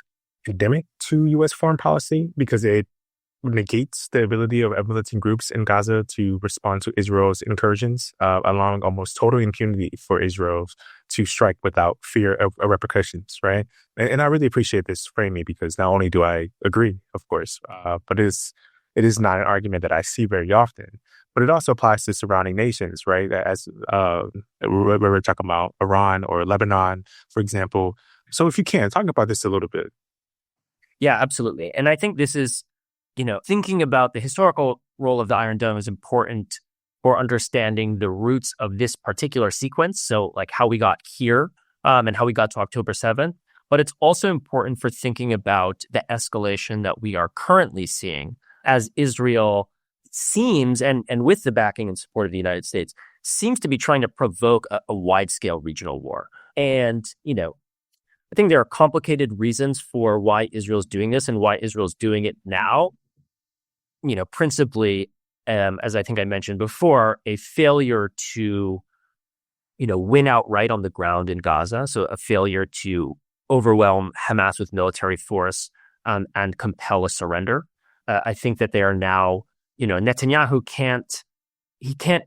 endemic to U.S. foreign policy, because it negates the ability of militant groups in Gaza to respond to Israel's incursions, allowing almost total impunity for Israel to strike without fear of repercussions, right? And I really appreciate this framing, because not only do I agree, of course, but it is not an argument that I see very often, but it also applies to surrounding nations, right? As we're talking about Iran or Lebanon, for example. So if you can, talk about this a little bit. Yeah, absolutely. And I think this is, thinking about the historical role of the Iron Dome is important for understanding the roots of this particular sequence. So like how we got here and how we got to October 7th. But it's also important for thinking about the escalation that we are currently seeing as Israel seems, and with the backing and support of the United States, seems to be trying to provoke a wide-scale regional war. And, I think there are complicated reasons for why Israel's doing this and why Israel's doing it now. Principally, as I think I mentioned before, a failure to, win outright on the ground in Gaza. So a failure to overwhelm Hamas with military force and compel a surrender. I think that they are now, Netanyahu can't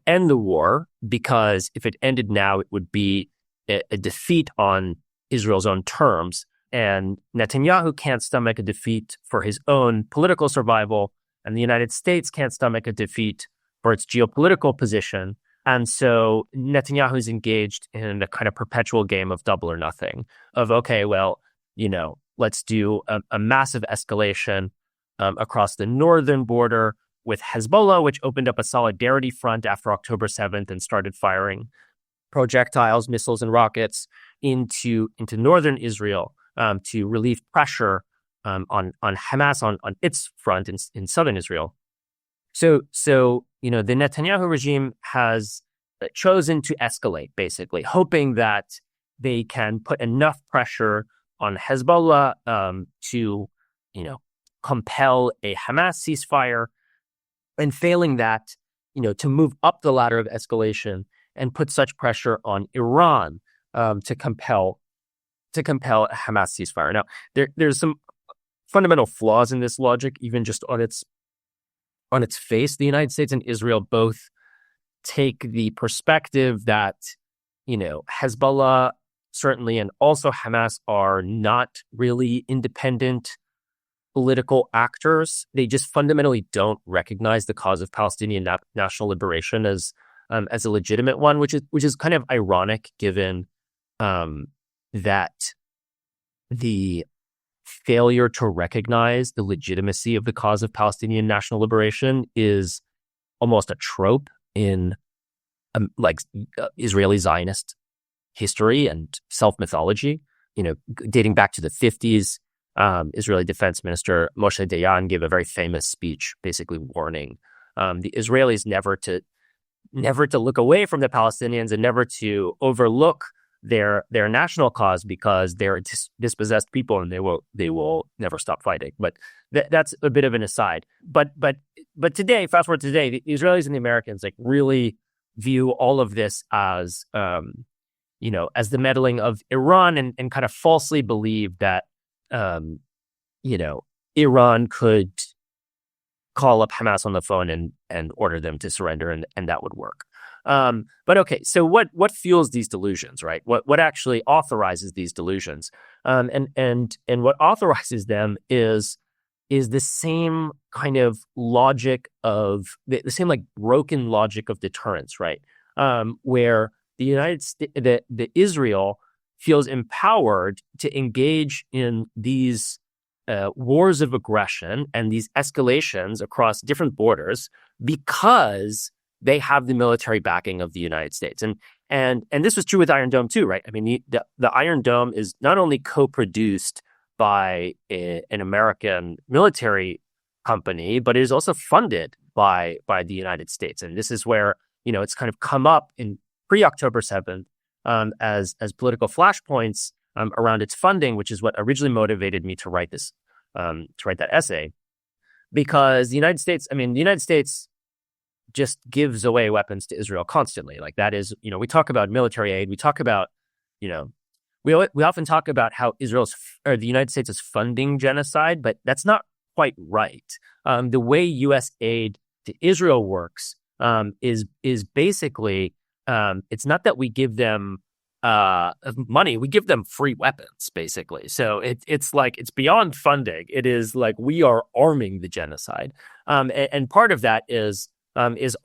end the war, because if it ended now, it would be a defeat on Israel's own terms. And Netanyahu can't stomach a defeat for his own political survival. And the United States can't stomach a defeat for its geopolitical position. And so Netanyahu is engaged in a kind of perpetual game of double or nothing of, okay, well, let's do a massive escalation across the northern border with Hezbollah, which opened up a solidarity front after October 7th and started firing projectiles, missiles, and rockets into northern Israel to relieve pressure on Hamas on its front in southern Israel. So the Netanyahu regime has chosen to escalate, basically, hoping that they can put enough pressure on Hezbollah to compel a Hamas ceasefire, And failing that, to move up the ladder of escalation and put such pressure on Iran to compel a Hamas ceasefire. Now, there's some fundamental flaws in this logic, even just on its face. The United States and Israel both take the perspective that, Hezbollah certainly and also Hamas are not really independent political actors. They just fundamentally don't recognize the cause of Palestinian national liberation as a legitimate one, which is kind of ironic given that the failure to recognize the legitimacy of the cause of Palestinian national liberation is almost a trope in Israeli Zionist history and self-mythology. Dating back to the 50s, Israeli Defense Minister Moshe Dayan gave a very famous speech, basically warning the Israelis never to look away from the Palestinians and never to overlook their national cause because they're dispossessed people and they will never stop fighting. But that's a bit of an aside. But today, fast forward to today, the Israelis and the Americans really view all of this as as the meddling of Iran and kind of falsely believe that Iran could call up Hamas on the phone and order them to surrender and that would work. But okay, so what fuels these delusions, right? What actually authorizes these delusions? And what authorizes them is the same kind of logic of the same broken logic of deterrence, right? Where the United States, the Israel feels empowered to engage in these wars of aggression and these escalations across different borders because they have the military backing of the United States. And this was true with Iron Dome too, right? I mean, the Iron Dome is not only co-produced by an American military company, but it is also funded by the United States. And this is where, it's kind of come up in pre-October 7th as political flashpoints around its funding, which is what originally motivated me to write that essay. Because the United States just gives away weapons to Israel constantly. That is, we talk about military aid. We talk about, we often talk about how the United States is funding genocide, but that's not quite right. The way U.S. aid to Israel works is basically, it's not that we give them money, we give them free weapons, basically. So it's beyond funding. It is we are arming the genocide. And part of that is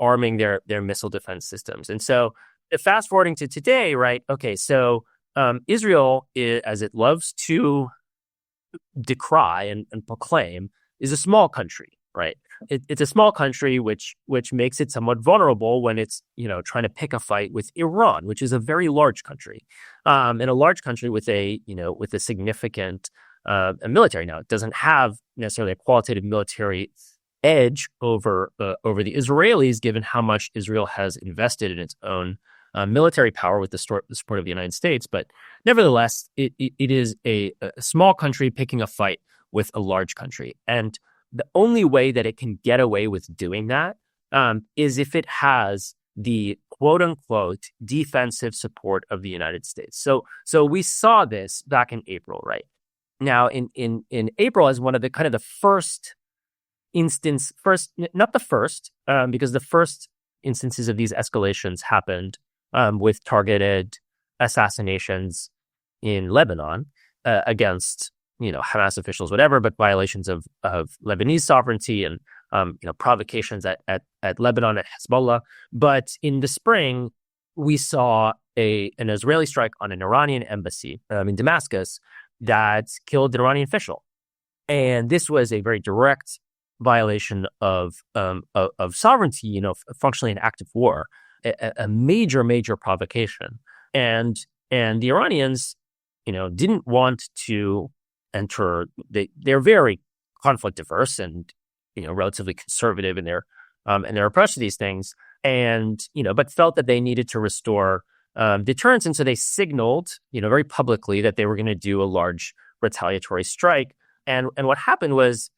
arming their missile defense systems. And so fast forwarding to today, right? Okay, so Israel, as it loves to decry and proclaim, is a small country, right? It's a small country which makes it somewhat vulnerable when it's trying to pick a fight with Iran, which is a very large country, and a large country with a significant military. Now, it doesn't have necessarily a qualitative military edge over the Israelis, given how much Israel has invested in its own military power with the support of the United States. But nevertheless, it is a small country picking a fight with a large country. And the only way that it can get away with doing that is if it has the quote unquote defensive support of the United States. So we saw this back in April, right? Now in April as one of the kind of the first, not the first, because the first instances of these escalations happened with targeted assassinations in Lebanon against Hamas officials, whatever, but violations of Lebanese sovereignty and provocations at Lebanon, at Hezbollah. But in the spring, we saw an Israeli strike on an Iranian embassy in Damascus that killed an Iranian official, and this was a very direct violation of sovereignty, functionally an act of war, a major provocation, and the Iranians, didn't want to enter. They're very conflict averse and relatively conservative in their approach to these things, and but felt that they needed to restore deterrence, and so they signaled very publicly that they were going to do a large retaliatory strike. And what happened was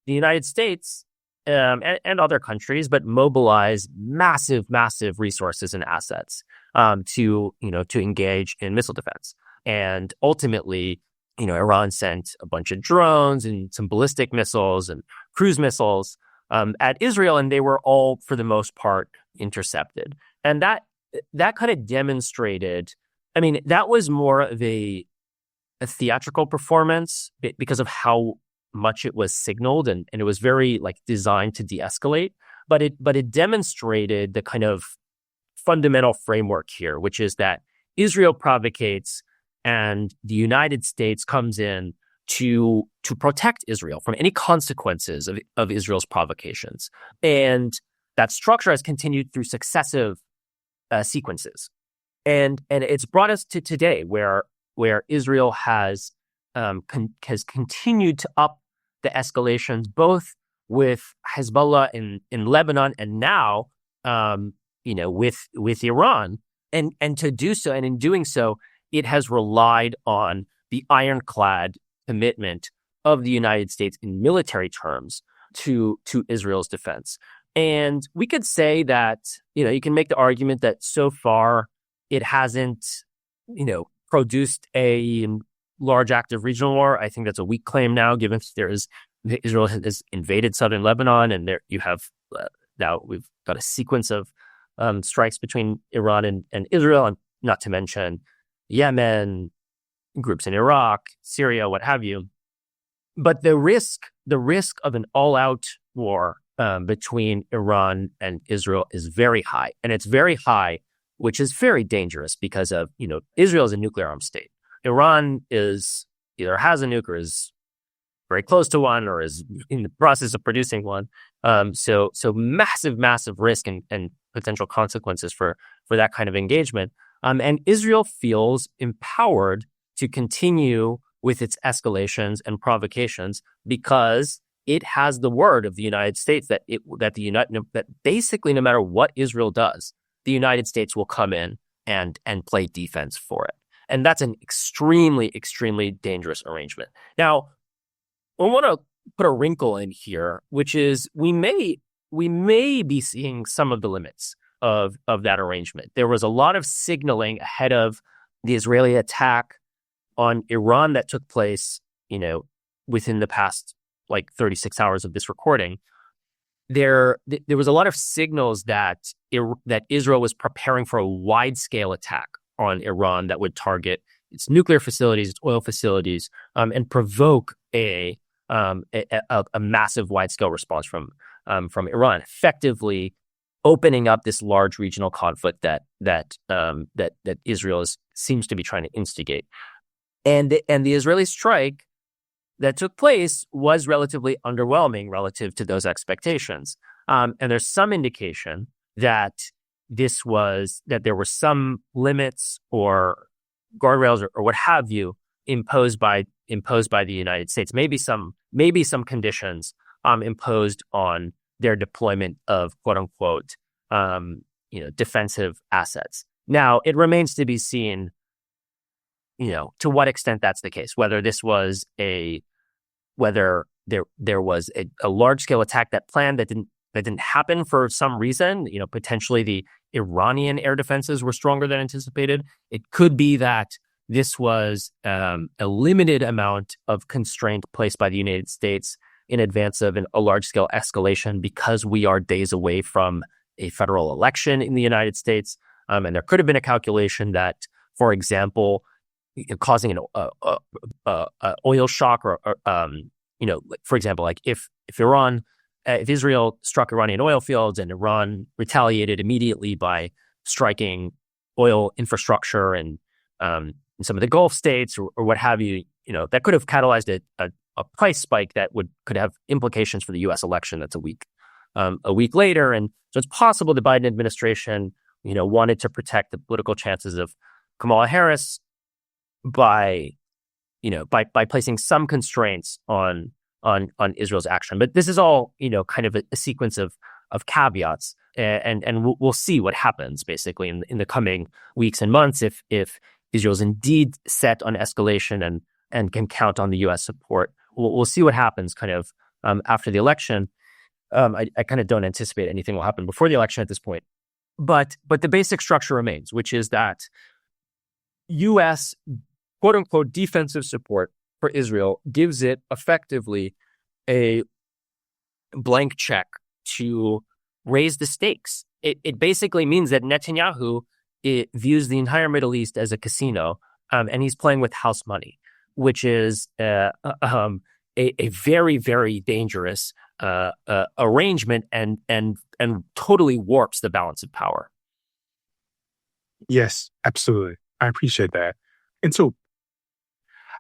the United States and other countries, but mobilize massive, massive resources and assets to engage in missile defense. And ultimately, Iran sent a bunch of drones and some ballistic missiles and cruise missiles at Israel, and they were all, for the most part, intercepted. And that kind of demonstrated, that was more of a theatrical performance because of how much it was signaled, and it was very designed to de-escalate. But it demonstrated the kind of fundamental framework here, which is that Israel provocates and the United States comes in to protect Israel from any consequences of Israel's provocations. And that structure has continued through successive sequences. And it's brought us to today where Israel has continued to up the escalations, both with Hezbollah in Lebanon and now, with Iran, and to do so, and in doing so, it has relied on the ironclad commitment of the United States in military terms to Israel's defense. And we could say that, you can make the argument that so far it hasn't, produced a large active regional war. I think that's a weak claim now, given Israel has invaded southern Lebanon, and there you have now we've got a sequence of strikes between Iran and Israel, and not to mention Yemen, groups in Iraq, Syria, what have you. But the risk of an all-out war between Iran and Israel is very high, and it's very high, which is very dangerous because of Israel is a nuclear armed state. Iran is either has a nuke or is very close to one or is in the process of producing one. So massive risk and potential consequences for that kind of engagement. And Israel feels empowered to continue with its escalations and provocations because it has the word of the United States that basically no matter what Israel does, the United States will come in and play defense for it. And that's an extremely, extremely dangerous arrangement. Now, I want to put a wrinkle in here, which is we may be seeing some of the limits of that arrangement. There was a lot of signaling ahead of the Israeli attack on Iran that took place, within the past 36 hours of this recording. There was a lot of signals that Israel was preparing for a wide-scale attack on Iran that would target its nuclear facilities, its oil facilities, and provoke a massive wide-scale response from Iran, effectively opening up this large regional conflict that Israel seems to be trying to instigate. And the Israeli strike that took place was relatively underwhelming relative to those expectations. And there's some indication that there were some limits or guardrails or what have you imposed by the United States. Maybe some conditions imposed on their deployment of quote unquote defensive assets. Now it remains to be seen, to what extent that's the case. Whether there was a large scale attack that didn't happen for some reason. Potentially the Iranian air defenses were stronger than anticipated. It could be that this was a limited amount of constraint placed by the United States in advance of a large-scale escalation because we are days away from a federal election in the United States. And there could have been a calculation that, for example, causing an oil shock or for example, if Israel struck Iranian oil fields and Iran retaliated immediately by striking oil infrastructure and some of the Gulf states or what have you, that could have catalyzed a price spike that could have implications for the U.S. election. That's a week later, and so it's possible the Biden administration, wanted to protect the political chances of Kamala Harris by placing some constraints on Israel's action. But this is all, kind of a sequence of caveats, and we'll see what happens basically in the coming weeks and months if Israel's indeed set on escalation and can count on the U.S. support. We'll see what happens kind of after the election. I kind of don't anticipate anything will happen before the election at this point. But the basic structure remains, which is that U.S. quote unquote defensive support for Israel gives it effectively a blank check to raise the stakes. It basically means that Netanyahu views the entire Middle East as a casino, and he's playing with house money, which is a very, very dangerous arrangement and totally warps the balance of power. Yes, absolutely. I appreciate that. And so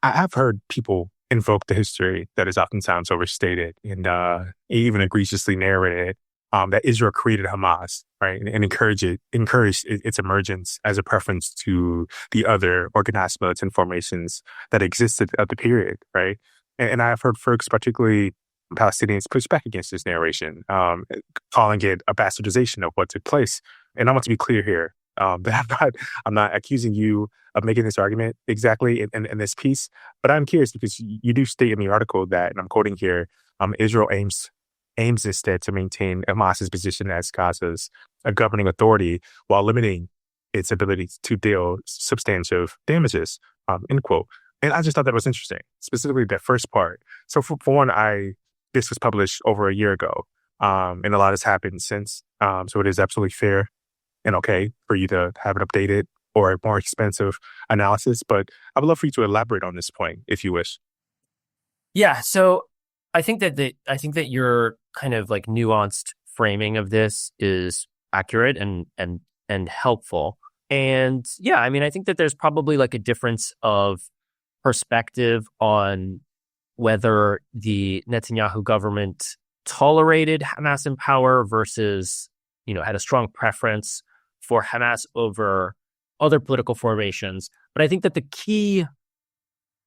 I've heard people invoke the history that is oftentimes overstated and even egregiously narrated, that Israel created Hamas, right, and encouraged its emergence as a preference to the other organized militant formations that existed at the period, right? And I've heard folks, particularly Palestinians, push back against this narration, calling it a bastardization of what took place. And I want to be clear here, that I'm not accusing you of making this argument exactly in this piece, but I'm curious because you do state in the article that, and I'm quoting here, Israel aims instead to maintain Hamas's position as Gaza's governing authority while limiting its ability to deal substantive damages, end quote. And I just thought that was interesting, specifically that first part. So for one, this was published over a year ago, and a lot has happened since. So it is absolutely fair and okay for you to have an updated or a more expensive analysis. But I would love for you to elaborate on this point, if you wish. Yeah, so I think that your kind of like nuanced framing of this is accurate and helpful. And yeah, I mean, I think that there's probably like a difference of perspective on whether the Netanyahu government tolerated Hamas in power versus, had a strong preference for Hamas over other political formations. But I think that the key,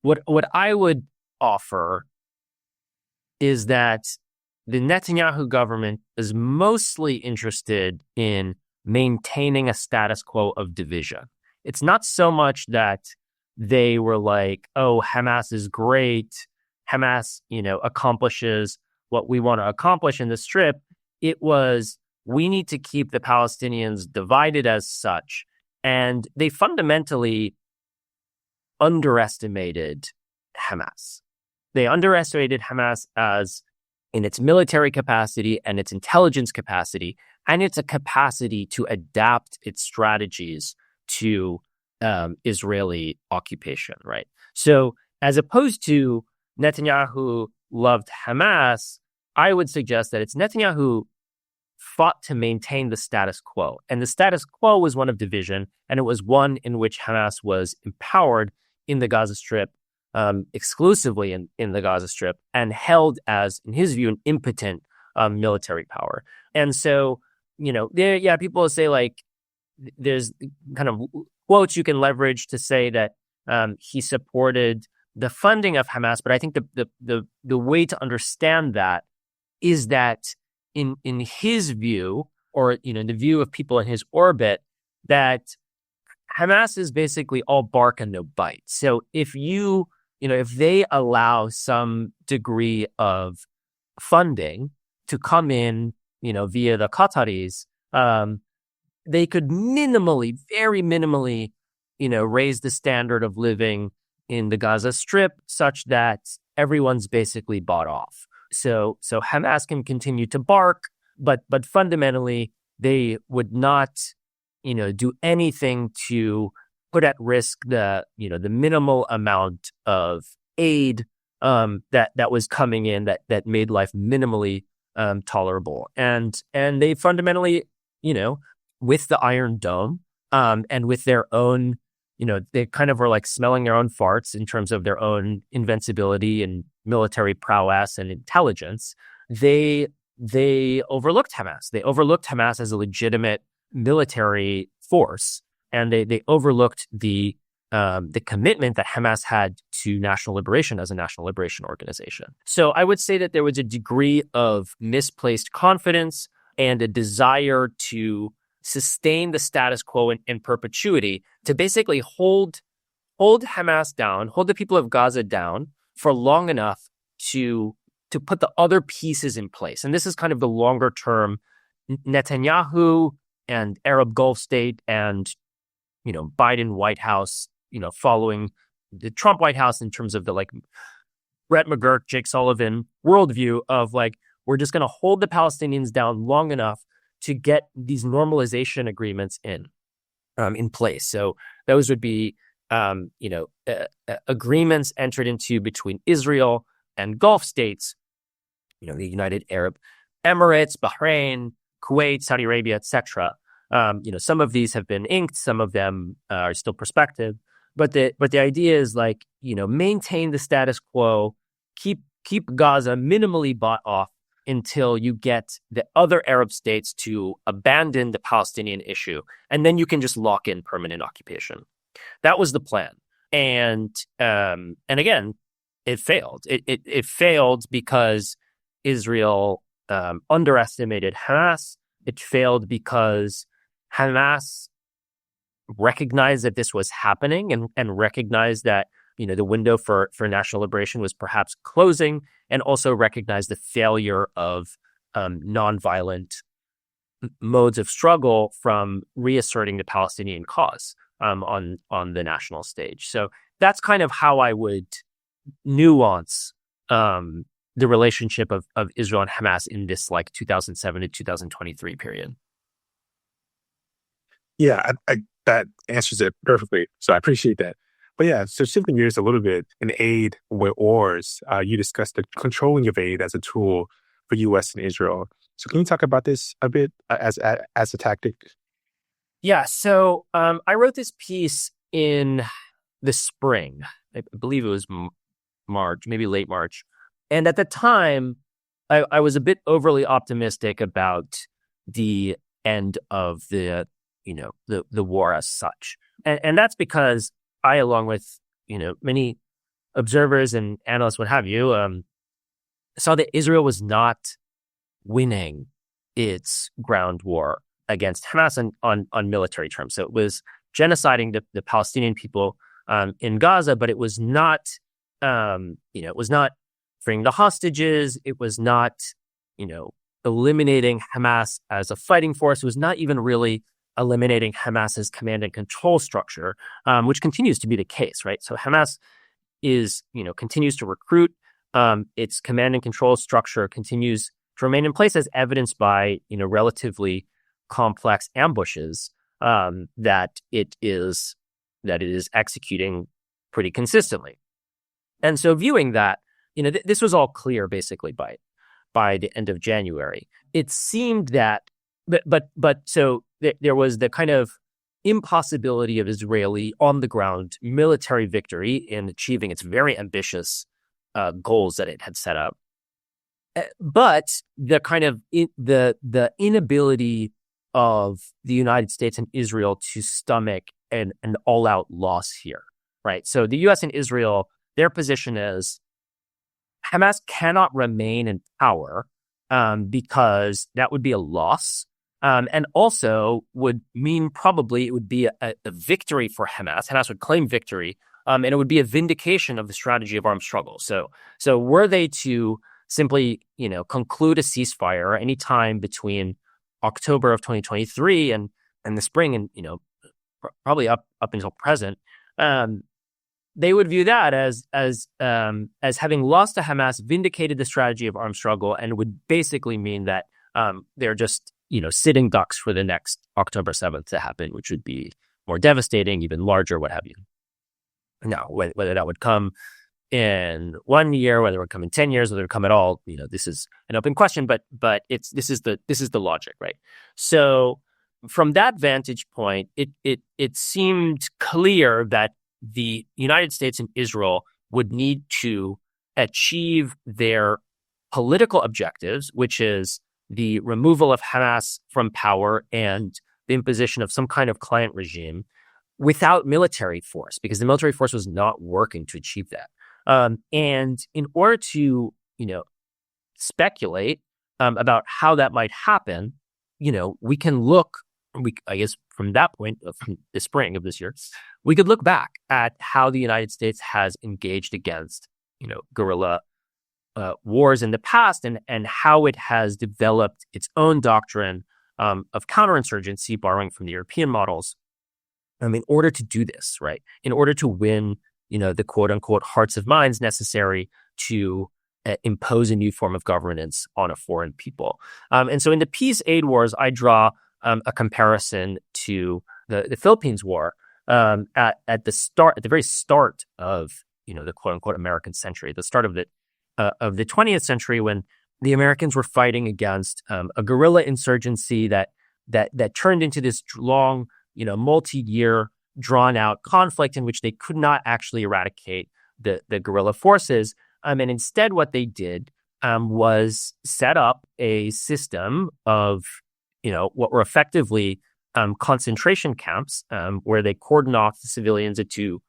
what I would offer is that the Netanyahu government is mostly interested in maintaining a status quo of division. It's not so much that they were like, oh, Hamas is great. Hamas, accomplishes what we want to accomplish in the Strip. It was, we need to keep the Palestinians divided as such. And they fundamentally underestimated Hamas. They underestimated Hamas as in its military capacity and its intelligence capacity, and its a capacity to adapt its strategies to Israeli occupation, right? So as opposed to Netanyahu loved Hamas, I would suggest that it's Netanyahu fought to maintain the status quo. And the status quo was one of division, and it was one in which Hamas was empowered in the Gaza Strip, exclusively in the Gaza Strip, and held as, in his view, an impotent military power. And so, people will say, like, there's kind of quotes you can leverage to say that he supported the funding of Hamas, but I think the way to understand that is that in his view, or in the view of people in his orbit, that Hamas is basically all bark and no bite. So if if they allow some degree of funding to come in, via the Qataris, they could very minimally, raise the standard of living in the Gaza Strip such that everyone's basically bought off. So Hamas can continue to bark, but fundamentally they would not, do anything to put at risk the minimal amount of aid that was coming in that made life minimally tolerable. And they fundamentally, with the Iron Dome, and with their own, they kind of were like smelling their own farts in terms of their own invincibility and military prowess and intelligence. They overlooked Hamas. They overlooked Hamas as a legitimate military force, and they overlooked the commitment that Hamas had to national liberation as a national liberation organization. So I would say that there was a degree of misplaced confidence and a desire to sustain the status quo in perpetuity, to basically hold Hamas down, hold the people of Gaza down for long enough to to put the other pieces in place. And this is kind of the longer term Netanyahu and Arab Gulf state and, Biden White House, following the Trump White House in terms of the Brett McGurk, Jake Sullivan worldview of we're just going to hold the Palestinians down long enough to get these normalization agreements in place. So those would be, agreements entered into between Israel and Gulf states, the United Arab Emirates, Bahrain, Kuwait, Saudi Arabia, etc. Some of these have been inked, some of them are still prospective, but the idea is maintain the status quo, keep Gaza minimally bought off until you get the other Arab states to abandon the Palestinian issue, and then you can just lock in permanent occupation. That was the plan, and again, it failed. It failed because Israel underestimated Hamas. It failed because Hamas recognized that this was happening and recognized that the window for national liberation was perhaps closing, and also recognized the failure of nonviolent modes of struggle from reasserting the Palestinian cause on the national stage. So that's kind of how I would nuance the relationship of Israel and Hamas in this 2007 to 2023 period. Yeah, that answers it perfectly. So I appreciate that. But yeah, so shifting gears a little bit, in aid with wars, you discussed the controlling of aid as a tool for U.S. and Israel. So can you talk about this a bit as a tactic? Yeah, so I wrote this piece in the spring. I believe it was March, maybe late March. And at the time, I was a bit overly optimistic about the end of the war as such. And that's because I, along with, many observers and analysts, what have you, saw that Israel was not winning its ground war against Hamas on military terms. So it was genociding the Palestinian people in Gaza, but it was not, it was not freeing the hostages. It was not, eliminating Hamas as a fighting force. It was not even really eliminating Hamas's command and control structure, which continues to be the case, right? So Hamas continues to recruit. Its command and control structure continues to remain in place, as evidenced by, relatively complex ambushes that it is executing pretty consistently. And so viewing that, this was all clear basically by the end of January. It seemed that, so there was the kind of impossibility of Israeli on the ground military victory in achieving its very ambitious goals that it had set up. But the kind of the inability of the United States and Israel to stomach an all-out loss here, right? So the U.S. and Israel, their position is Hamas cannot remain in power because that would be a loss, and also would mean probably it would be a victory for Hamas. Hamas would claim victory, and it would be a vindication of the strategy of armed struggle. So were they to simply, conclude a ceasefire anytime between October of 2023 and the spring, and probably up until present, they would view that as having lost to Hamas, vindicated the strategy of armed struggle, and would basically mean that they're just sitting ducks for the next October 7th to happen, which would be more devastating, even larger, what have you. Now, whether that would come in 1 year, whether it would come in 10 years, whether it would come at all, this is an open question, but this is the logic, right? So from that vantage point, it seemed clear that the United States and Israel would need to achieve their political objectives, which is the removal of Hamas from power and the imposition of some kind of client regime, without military force, because the military force was not working to achieve that. And in order to, speculate about how that might happen, we can look, I guess from that point, from the spring of this year, we could look back at how the United States has engaged against, guerrilla wars in the past and how it has developed its own doctrine of counterinsurgency, borrowing from the European models, in order to do this, right? In order to win, the quote unquote hearts of minds necessary to impose a new form of governance on a foreign people. And so in the peace aid wars, I draw a comparison to the Philippines War at the very start of the quote unquote American century, the start of the 20th century, when the Americans were fighting against a guerrilla insurgency that turned into this long, multi-year, drawn-out conflict in which they could not actually eradicate the guerrilla forces. And instead, what they did was set up a system of, what were effectively concentration camps, where they cordoned off the civilians into,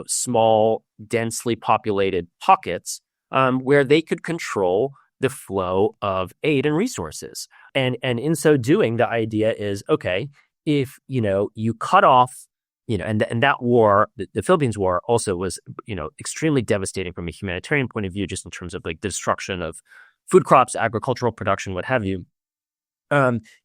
small, densely populated pockets, where they could control the flow of aid and resources. And in so doing, the idea is, okay, if, you cut off, and that war, the Philippines War also was, extremely devastating from a humanitarian point of view, just in terms of like the destruction of food crops, agricultural production, what have you.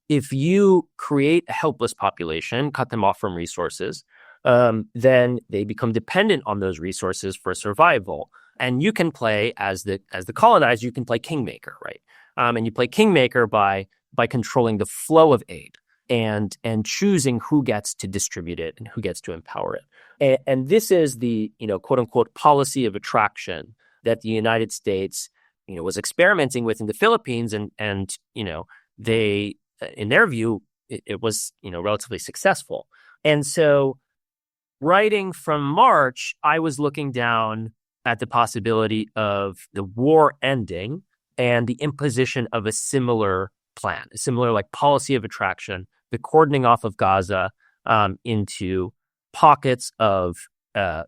If you create a helpless population, cut them off from resources, then they become dependent on those resources for survival. And you can play as the colonized, you can play kingmaker, right? And you play kingmaker by controlling the flow of aid and choosing who gets to distribute it and who gets to empower it. And this is the quote unquote policy of attraction that the United States was experimenting with in the Philippines, and they, in their view, it was relatively successful. And so, writing from March, I was looking down at the possibility of the war ending and the imposition of a similar plan, a similar like policy of attraction, the cordoning off of Gaza into pockets of, that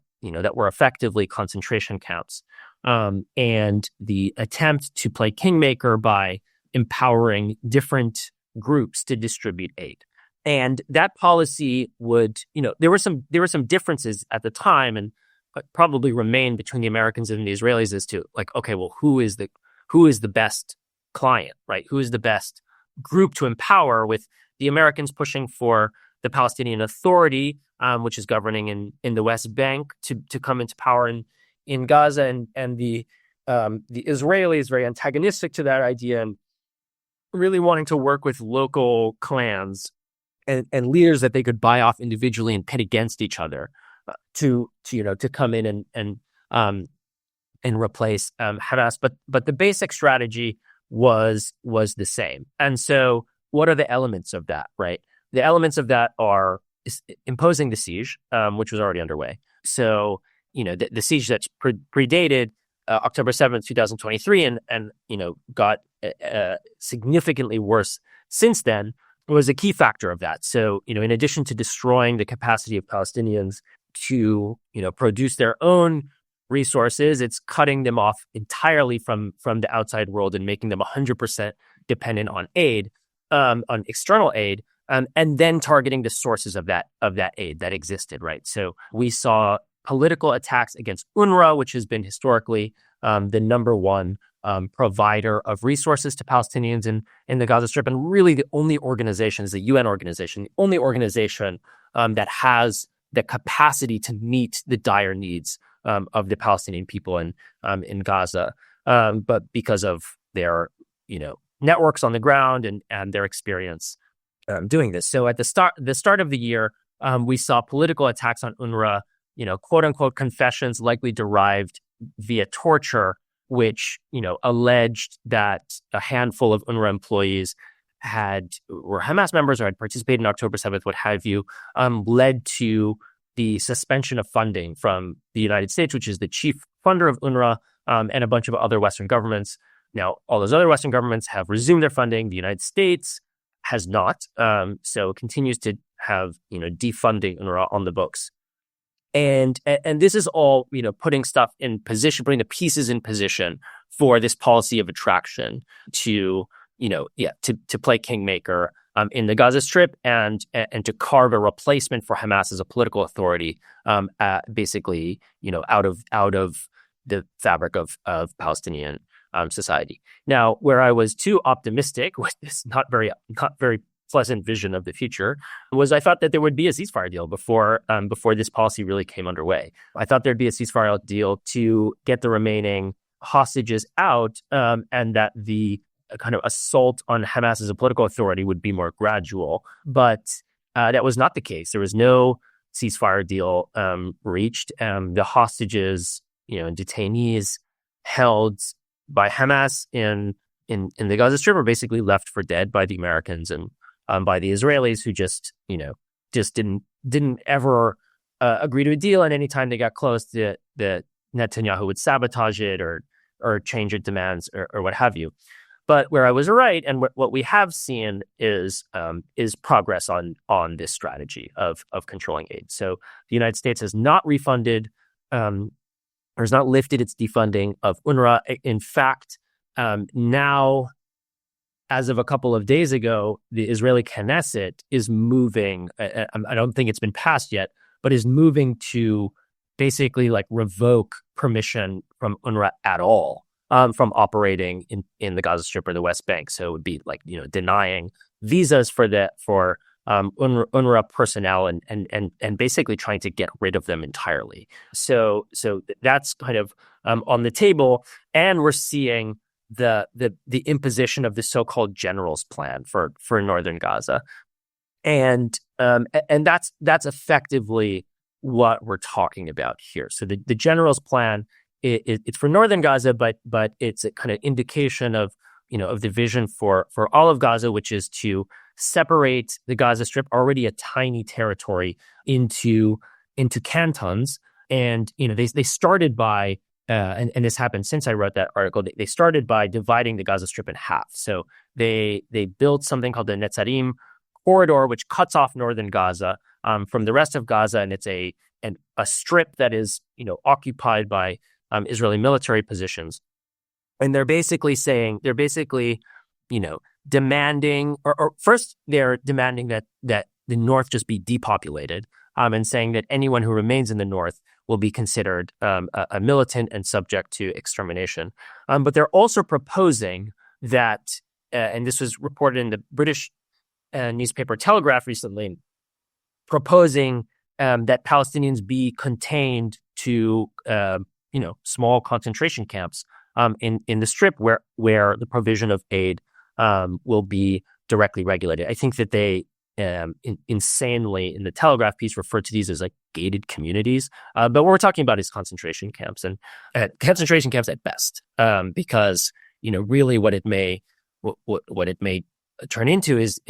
were effectively concentration camps, and the attempt to play kingmaker by empowering different groups to distribute aid. And that policy would, there were some differences at the time, and probably remain between the Americans and the Israelis as to like, okay, well, who is the best client, right? Who is the best group to empower, with the Americans pushing for the Palestinian Authority, which is governing in the West Bank, to come into power in Gaza, and the Israelis very antagonistic to that idea and really wanting to work with local clans and leaders that they could buy off individually and pit against each other to come in and replace Hamas. But the basic strategy was the same. And so, what are the elements of that? Right, the elements of that are imposing the siege, which was already underway. So the siege that predated October 7th, 2023, and got significantly worse since then, was a key factor of that. So, in addition to destroying the capacity of Palestinians to, produce their own resources, it's cutting them off entirely from the outside world and making them 100% dependent on aid, on external aid, and then targeting the sources of that aid that existed, right? So we saw political attacks against UNRWA, which has been historically the number one provider of resources to Palestinians in the Gaza Strip, and really the only organization is the UN organization, the only organization that has the capacity to meet the dire needs of the Palestinian people in Gaza, but because of their networks on the ground and their experience doing this. So at the start of the year, we saw political attacks on UNRWA, quote unquote confessions likely derived via torture, which alleged that a handful of UNRWA employees were Hamas members or had participated in October 7th, what have you, led to the suspension of funding from the United States, which is the chief funder of UNRWA, and a bunch of other Western governments. Now, all those other Western governments have resumed their funding. The United States has not, so it continues to have defunding UNRWA on the books. And this is all putting stuff in position, putting the pieces in position for this policy of attraction to play kingmaker in the Gaza Strip and to carve a replacement for Hamas as a political authority, basically out of the fabric of Palestinian society. Now, where I was too optimistic with this not very pleasant vision of the future was I thought that there would be a ceasefire deal before this policy really came underway. I thought there'd be a ceasefire deal to get the remaining hostages out, and that the kind of assault on Hamas as a political authority would be more gradual. But that was not the case. There was no ceasefire deal reached. The hostages, and detainees held by Hamas in the Gaza Strip are basically left for dead by the Americans and by the Israelis, who just didn't ever agree to a deal. And anytime they got close, that Netanyahu would sabotage it or change its demands or what have you. But where I was right, and what we have seen is progress on this strategy of controlling aid. So the United States has not refunded or has not lifted its defunding of UNRWA. In fact, now, as of a couple of days ago, the Israeli Knesset is moving. I don't think it's been passed yet, but is moving to basically revoke permission from UNRWA at all from operating in the Gaza Strip or the West Bank. So it would be denying visas for UNRWA personnel and basically trying to get rid of them entirely. So that's kind of on the table, and we're seeing the imposition of the so-called generals plan for northern Gaza, and that's effectively what we're talking about here. So the generals plan, it's for northern Gaza, but it's a kind of indication of the vision for all of Gaza, which is to separate the Gaza Strip, already a tiny territory, into cantons. And they started by and this happened since I wrote that article. They started by dividing the Gaza Strip in half. So they built something called the Netzarim corridor, which cuts off northern Gaza from the rest of Gaza, and it's a strip that is occupied by Israeli military positions. And they're basically demanding, or first they're demanding that the north just be depopulated, and saying that anyone who remains in the north will be considered a militant and subject to extermination. But they're also proposing that, and this was reported in the British newspaper Telegraph recently, proposing that Palestinians be contained to small concentration camps in the Strip, where the provision of aid will be directly regulated. I think that they insanely in the Telegraph piece referred to these as gated communities, but what we're talking about is concentration camps, and concentration camps at best, because really what it may turn into is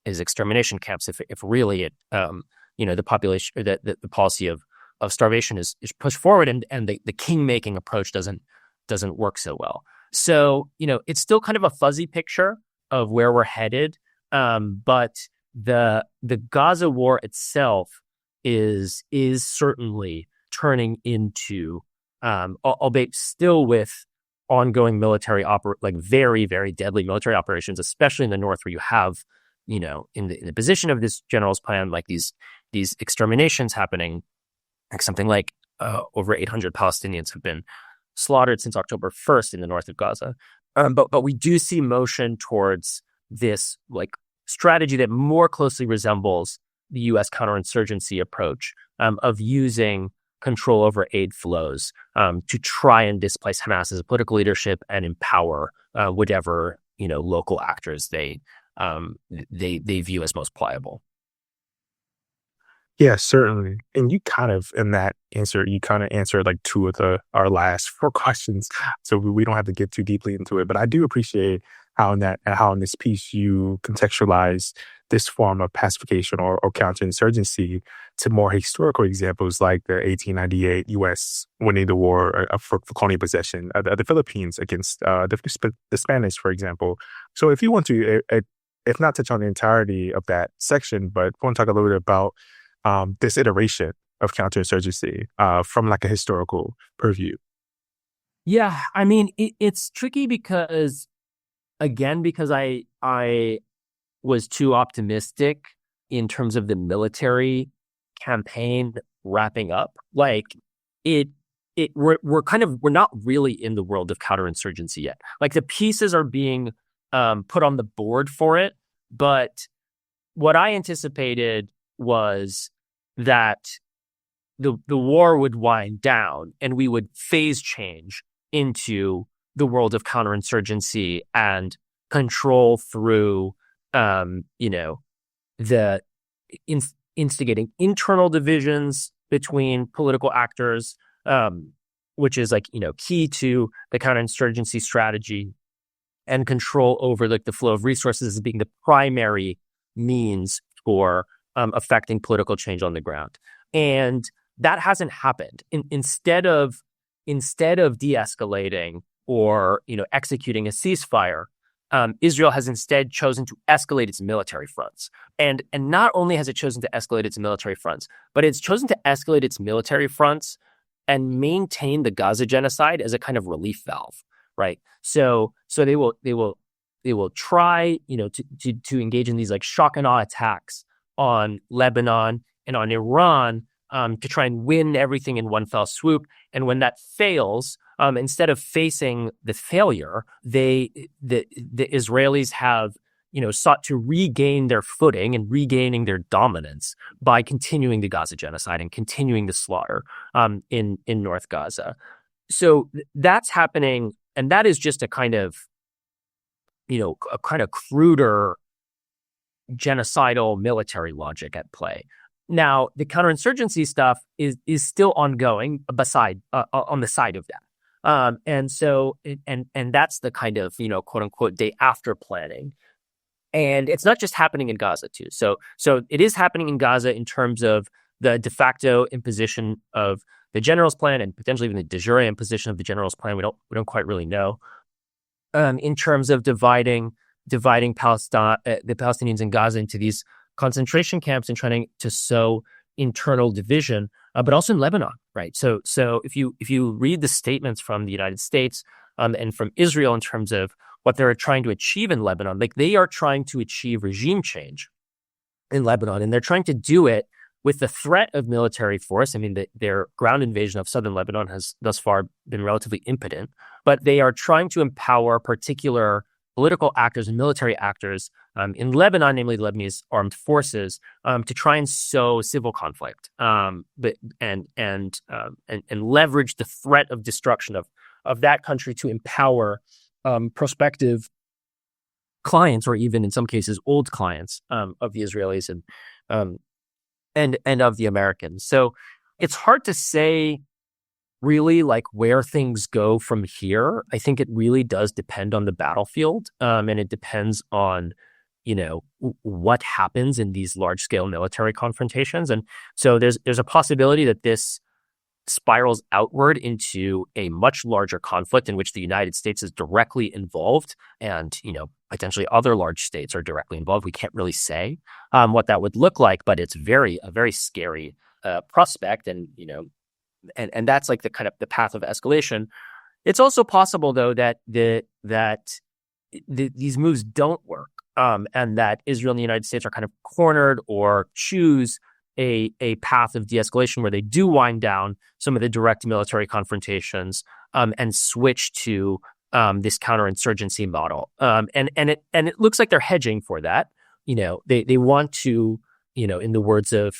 extermination camps if really it the population, or the policy of starvation is pushed forward, and the king-making approach doesn't work so well. So it's still kind of a fuzzy picture of where we're headed, but the Gaza war itself is certainly turning into, albeit still with ongoing military very, very deadly military operations, especially in the north, where you have in the position of this general's plan, these exterminations happening. Something like over 800 Palestinians have been slaughtered since October 1st in the north of Gaza. But we do see motion towards this strategy that more closely resembles the U.S. counterinsurgency approach of using control over aid flows to try and displace Hamas as a political leadership and empower whatever local actors they view as most pliable. Yeah, certainly. And you kind of, in that answer, answered two of our last four questions. So we don't have to get too deeply into it. But I do appreciate how in this piece you contextualize this form of pacification or counterinsurgency to more historical examples like the 1898 U.S. winning the war for colonial possession of the Philippines against the Spanish, for example. So if you want to, if not touch on the entirety of that section, but want to talk a little bit about this iteration of counterinsurgency from a historical purview. Yeah, I mean, it's tricky because I was too optimistic in terms of the military campaign wrapping up. It we're not really in the world of counterinsurgency yet. Like the pieces are being put on the board for it, but what I anticipated was that the war would wind down and we would phase change into the world of counterinsurgency and control through, the instigating internal divisions between political actors, which is key to the counterinsurgency strategy, and control over the flow of resources as being the primary means for affecting political change on the ground. And that hasn't happened. Instead of de-escalating or executing a ceasefire, Israel has instead chosen to escalate its military fronts. And not only has it chosen to escalate its military fronts, but it's chosen to escalate its military fronts and maintain the Gaza genocide as a kind of relief valve, right? So they will try, to engage in these like shock and awe attacks on Lebanon and on Iran, to try and win everything in one fell swoop. And when that fails, instead of facing the failure, the Israelis have sought to regain their footing and regaining their dominance by continuing the Gaza genocide and continuing the slaughter in North Gaza. So that's happening, and that is just a kind of cruder genocidal military logic at play. Now, the counterinsurgency stuff is still ongoing on the side of that. And that's the kind of, quote unquote, day after planning. And it's not just happening in Gaza too. So it is happening in Gaza in terms of the de facto imposition of the general's plan and potentially even the de jure imposition of the general's plan. We don't quite really know. In terms of dividing Palestine, the Palestinians in Gaza into these concentration camps and trying to sow internal division, but also in Lebanon, right? So if you read the statements from the United States and from Israel in terms of what they're trying to achieve in Lebanon, like they are trying to achieve regime change in Lebanon, and they're trying to do it with the threat of military force. I mean, their ground invasion of southern Lebanon has thus far been relatively impotent, but they are trying to empower particular political actors and military actors in Lebanon, namely the Lebanese armed forces, to try and sow civil conflict, and leverage the threat of destruction of that country to empower prospective clients, or even in some cases old clients of the Israelis and of the Americans. So it's hard to say really like where things go from here. I think it really does depend on the battlefield, and it depends on what happens in these large scale military confrontations. And so there's a possibility that this spirals outward into a much larger conflict in which the United States is directly involved, and potentially other large states are directly involved. We can't really say what that would look like, but it's a very scary prospect, and and that's like the kind of the path of escalation. It's also possible, though, that these moves don't work, and that Israel and the United States are kind of cornered or choose a path of de-escalation where they do wind down some of the direct military confrontations and switch to this counterinsurgency model. And it looks like they're hedging for that. They want to, in the words of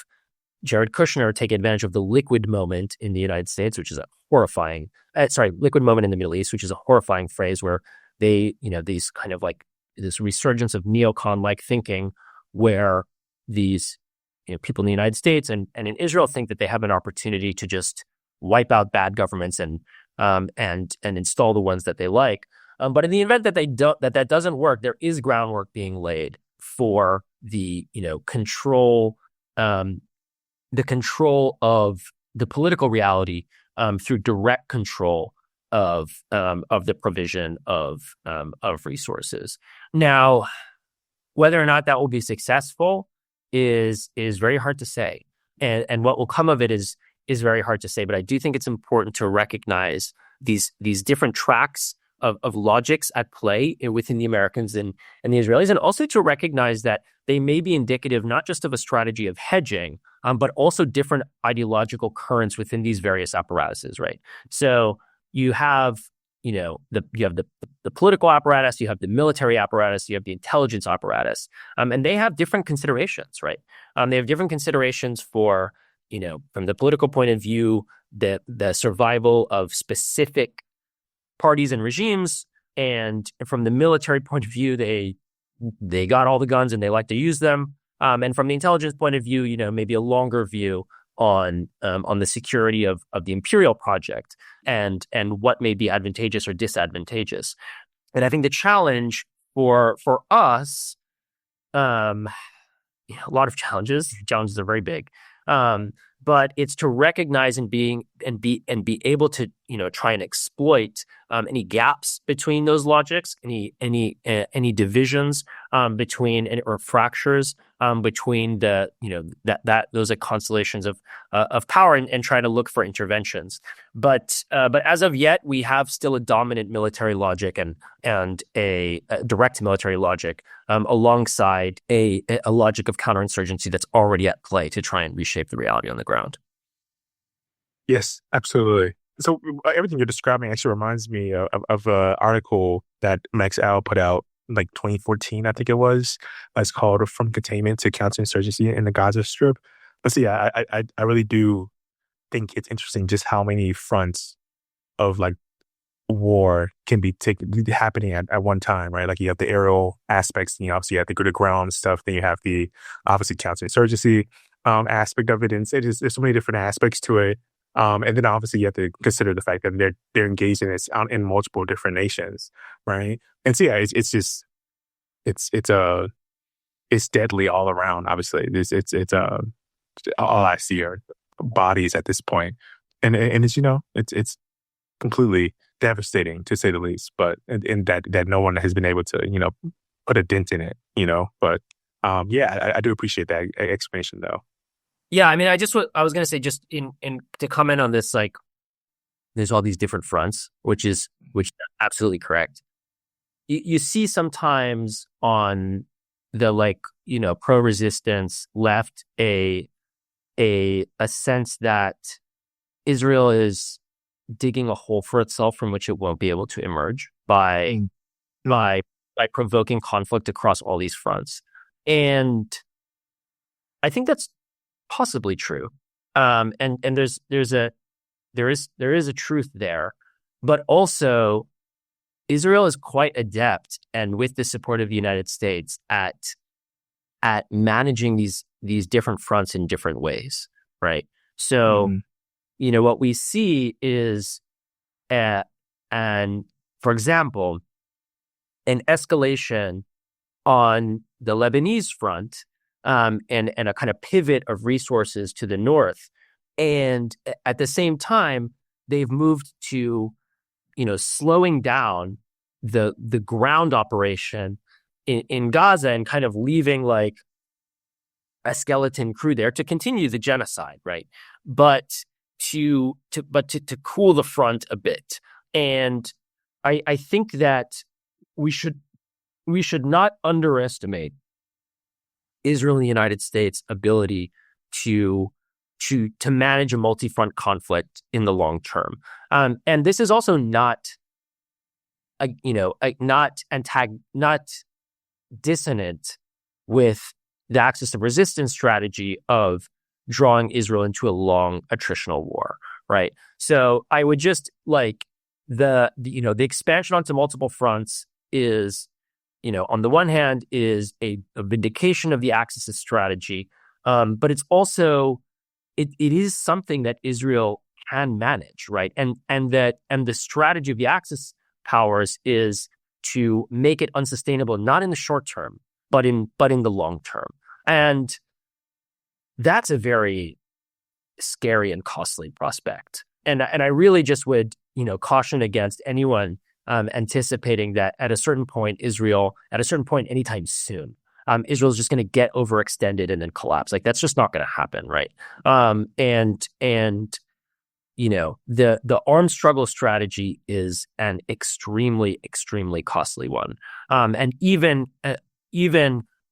Jared Kushner, take advantage of the liquid moment in the United States, which is a horrifying, liquid moment in the Middle East, which is a horrifying phrase where they, these kind of like this resurgence of neocon-like thinking where these people in the United States and in Israel think that they have an opportunity to just wipe out bad governments and install the ones that they like. But in the event that that doesn't work, there is groundwork being laid for the control of the political reality through direct control of the provision of resources. Now, whether or not that will be successful is very hard to say, and what will come of it is very hard to say. But I do think it's important to recognize these different tracks of logics at play within the Americans and the Israelis, and also to recognize that they may be indicative not just of a strategy of hedging, but also different ideological currents within these various apparatuses, right? So you have, the political apparatus, you have the military apparatus, you have the intelligence apparatus, and they have different considerations, right? They have different considerations for, from the political point of view, the survival of specific parties and regimes, and from the military point of view, they got all the guns and they like to use them. And from the intelligence point of view, maybe a longer view on the security of the imperial project and what may be advantageous or disadvantageous. And I think the challenge for us, a lot of challenges. Challenges are very big, but it's to recognize and be able to try and exploit any gaps between those logics, any divisions between or fractures between the those constellations of power, and try to look for interventions. But as of yet, we have still a dominant military logic and a direct military logic alongside a logic of counterinsurgency that's already at play to try and reshape the reality on the ground. Yes, absolutely. So everything you're describing actually reminds me of an article that Max Al put out like 2014, I think it was. It's called "From Containment to Counterinsurgency in the Gaza Strip." But so yeah, I really do think it's interesting just how many fronts of like war can be happening at one time, right? Like you have the aerial aspects, obviously you have the ground stuff, then you have the obviously counterinsurgency aspect of it, and there's so many different aspects to it. And then obviously you have to consider the fact that they're engaged in multiple different nations, right? And so yeah, it's just it's deadly all around. Obviously, it's all I see are bodies at this point, and it's it's completely devastating to say the least. But and that no one has been able to put a dent in it, But yeah, I do appreciate that explanation though. Yeah, I mean, I was going to say, just in to comment on this, like, there's all these different fronts, which is absolutely correct. You see sometimes on the pro-resistance left a sense that Israel is digging a hole for itself from which it won't be able to emerge by provoking conflict across all these fronts, and I think that's possibly true, and there is a truth there, but also Israel is quite adept, and with the support of the United States, at managing these different fronts in different ways, right? So, what we see is, and for example, an escalation on the Lebanese front. And a kind of pivot of resources to the north. And at the same time, they've moved to, slowing down the ground operation in Gaza and kind of leaving like a skeleton crew there to continue the genocide, right? But to cool the front a bit. And I think that we should not underestimate Israel and the United States' ability to manage a multi-front conflict in the long term, and this is also not dissonant with the axis of resistance strategy of drawing Israel into a long attritional war, right? So I would just like the expansion onto multiple fronts is, on the one hand, is a vindication of the Axis' strategy, but it's also it is something that Israel can manage, right? And the strategy of the Axis powers is to make it unsustainable, not in the short term, but in the long term, and that's a very scary and costly prospect. And I really just would caution against anyone anticipating that at a certain point, anytime soon, Israel is just going to get overextended and then collapse. Like that's just not going to happen, right? And the armed struggle strategy is an extremely, extremely costly one. And even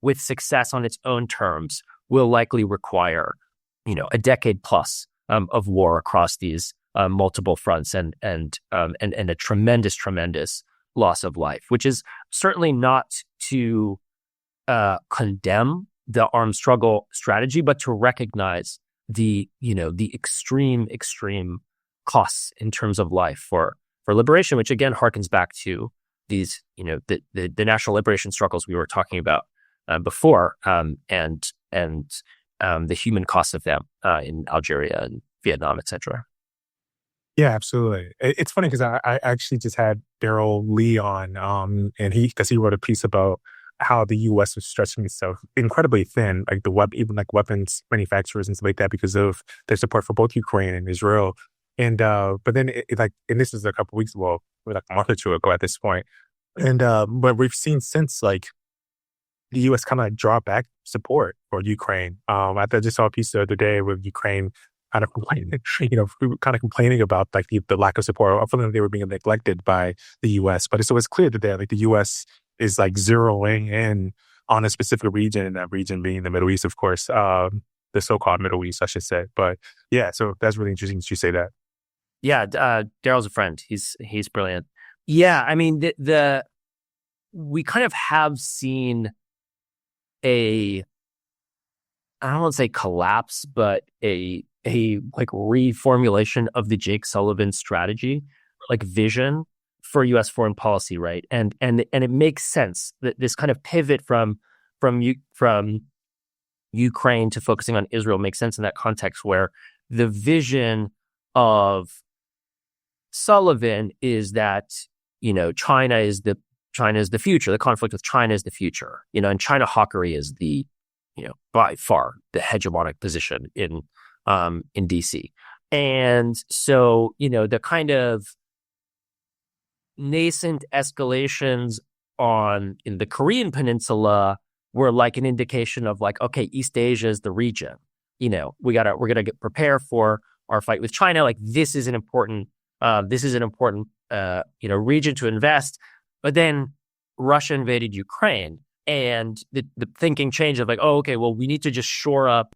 with success on its own terms, will likely require a decade plus of war across these multiple fronts, and a tremendous loss of life, which is certainly not to condemn the armed struggle strategy, but to recognize the extreme costs in terms of life for liberation, which again harkens back to these the national liberation struggles we were talking about before, and the human costs of them in Algeria and Vietnam, etc. Yeah, absolutely. It's funny because I actually just had Daryl Lee on, and because he wrote a piece about how the U.S. was stretching itself incredibly thin, like even like weapons manufacturers and stuff like that, because of their support for both Ukraine and Israel. And but then and this is a couple weeks, well, like a month or two ago at this point, and but we've seen since like the U.S. kind of draw back support for Ukraine. I just saw a piece the other day with Ukraine kind of complaining, kind of complaining about like the lack of support. I feel like they were being neglected by the U.S. But it's clear that like the U.S. is like zeroing in on a specific region, and that region being the Middle East, of course, the so-called Middle East, I should say. But yeah, so that's really interesting that you say that. Yeah, Daryl's a friend. He's brilliant. Yeah, I mean we kind of have seen I don't want to say collapse, but a like reformulation of the Jake Sullivan strategy, like vision for U.S. foreign policy, right? And it makes sense that this kind of pivot from Ukraine to focusing on Israel makes sense in that context, where the vision of Sullivan is that China is the future. The conflict with China is the future. And China hawkery is the by far the hegemonic position in DC. And so the kind of nascent escalations in the Korean Peninsula were like an indication of like, okay, East Asia is the region. We're gonna prepare for our fight with China. Like this is an important region to invest. But then Russia invaded Ukraine, and the thinking changed of like, oh, okay, well, we need to just shore up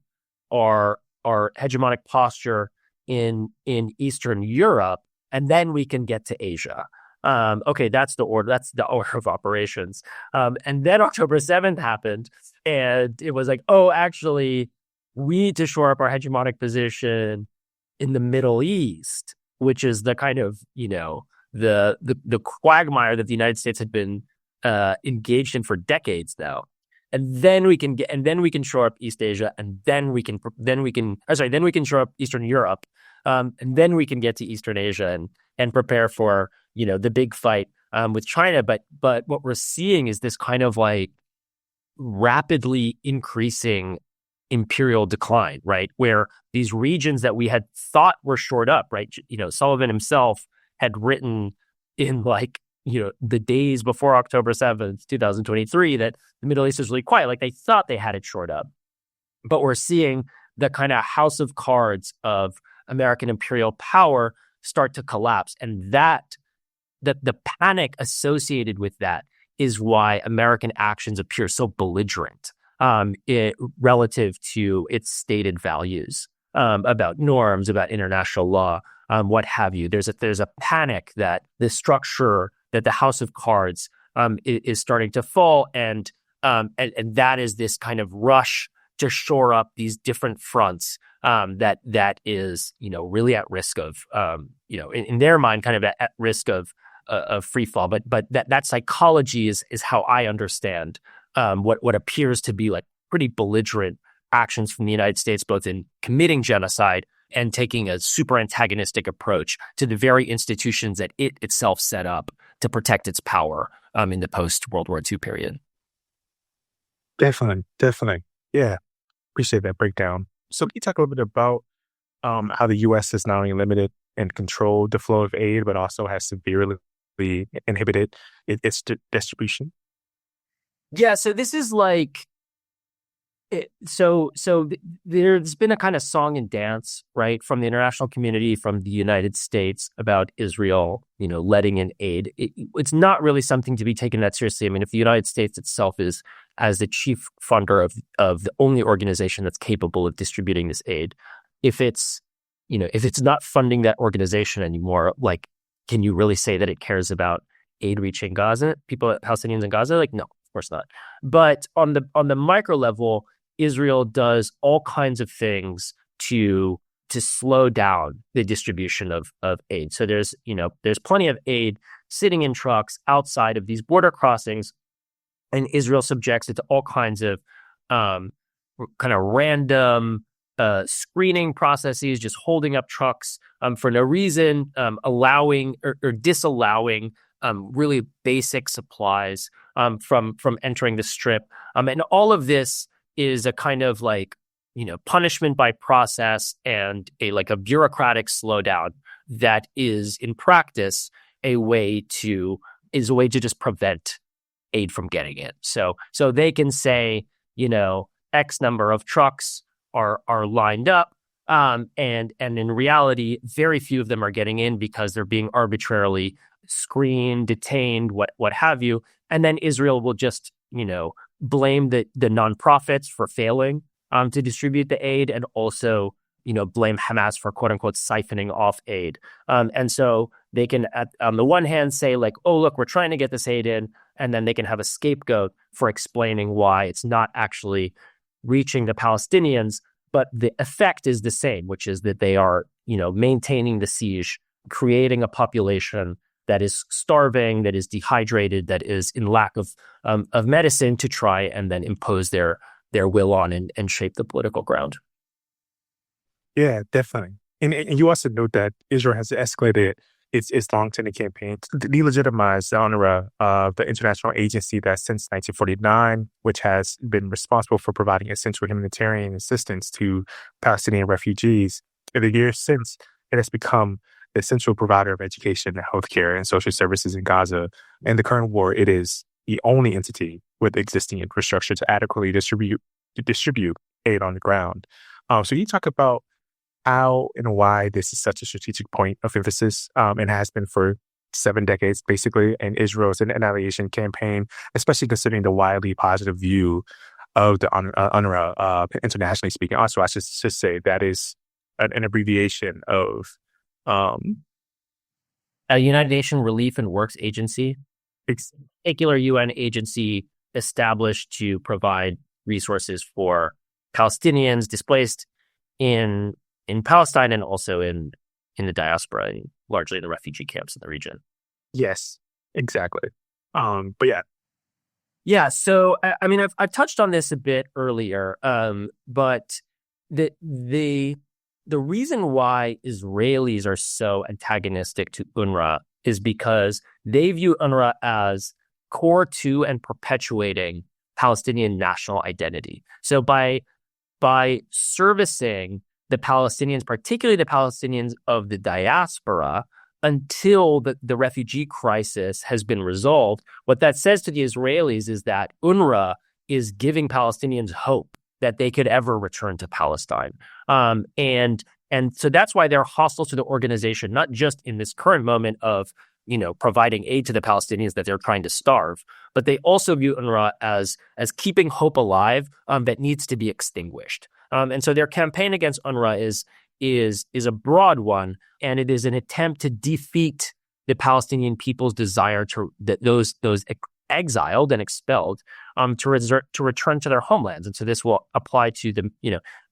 our hegemonic posture in Eastern Europe, and then we can get to Asia. Okay, that's the order of operations. And then October 7th happened, and it was like, oh, actually, we need to shore up our hegemonic position in the Middle East, which is the kind of, the quagmire that the United States had been engaged in for decades now. And then we can shore up East Asia, and then we can shore up Eastern Europe, and then we can get to Eastern Asia and prepare for the big fight with China. But what we're seeing is this kind of like rapidly increasing imperial decline, right? Where these regions that we had thought were shored up, right? Sullivan himself had written in like the days before October 7th, 2023, that the Middle East is really quiet. Like they thought they had it shored up. But we're seeing the kind of house of cards of American imperial power start to collapse. And the panic associated with that is why American actions appear so belligerent relative to its stated values about norms, about international law, what have you. There's a panic that the structure, that the house of cards is starting to fall, and that is this kind of rush to shore up these different fronts that is really at risk of in their mind kind of at risk of free fall. But that psychology is how I understand what appears to be like pretty belligerent actions from the United States, both in committing genocide and taking a super antagonistic approach to the very institutions that it itself set up to protect its power in the post-World War II period. Definitely. Yeah. Appreciate that breakdown. So can you talk a little bit about how the U.S. has not only limited and controlled the flow of aid, but also has severely inhibited its distribution? Yeah, so this is like, there's been a kind of song and dance, right, from the international community, from the United States about Israel, letting in aid. It's not really something to be taken that seriously. I mean, if the United States itself is as the chief funder of the only organization that's capable of distributing this aid, if it's not funding that organization anymore, like, can you really say that it cares about aid reaching Gaza, Palestinians in Gaza? Like, no, of course not. But on the micro level, Israel does all kinds of things to slow down the distribution of aid. So there's plenty of aid sitting in trucks outside of these border crossings, and Israel subjects it to all kinds of kind of random screening processes, just holding up trucks for no reason, allowing or disallowing really basic supplies from entering the strip. And all of this is a kind of like, punishment by process and a bureaucratic slowdown that is in practice a way to just prevent aid from getting in. So they can say, X number of trucks are lined up, and in reality, very few of them are getting in because they're being arbitrarily screened, detained, what have you. And then Israel will just, blame the nonprofits for failing to distribute the aid, and also, blame Hamas for quote unquote siphoning off aid. And so they can, on the one hand, say like, oh, look, we're trying to get this aid in. And then they can have a scapegoat for explaining why it's not actually reaching the Palestinians. But the effect is the same, which is that they are, maintaining the siege, creating a population that is starving, that is dehydrated, that is in lack of medicine, to try and then impose their will on and shape the political ground. Yeah, definitely. And you also note that Israel has escalated its long-standing campaign to delegitimize the UNRWA, the international agency that since 1949, which has been responsible for providing essential humanitarian assistance to Palestinian refugees. In the years since, it has become the essential provider of education, healthcare, and social services in Gaza. In the current war, it is the only entity with existing infrastructure to adequately distribute aid on the ground. So you talk about how and why this is such a strategic point of emphasis, and has been for 7 decades, basically, in Israel's annihilation campaign, especially considering the widely positive view of the UNRWA, internationally speaking. Also, I should say that is an abbreviation of a United Nations Relief and Works Agency, particular UN agency established to provide resources for Palestinians displaced in Palestine and also in the diaspora, largely in the refugee camps in the region. Yes, exactly. But yeah. Yeah, so I mean, I've touched on this a bit earlier, but the reason why Israelis are so antagonistic to UNRWA is because they view UNRWA as core to and perpetuating Palestinian national identity. So by servicing the Palestinians, particularly the Palestinians of the diaspora, until the refugee crisis has been resolved, what that says to the Israelis is that UNRWA is giving Palestinians hope that they could ever return to Palestine. And so that's why they're hostile to the organization, not just in this current moment of, providing aid to the Palestinians that they're trying to starve, but they also view UNRWA as keeping hope alive that needs to be extinguished. And so their campaign against UNRWA is a broad one, and it is an attempt to defeat the Palestinian people's desire that those exiled and expelled to return to their homelands. And so this will apply to the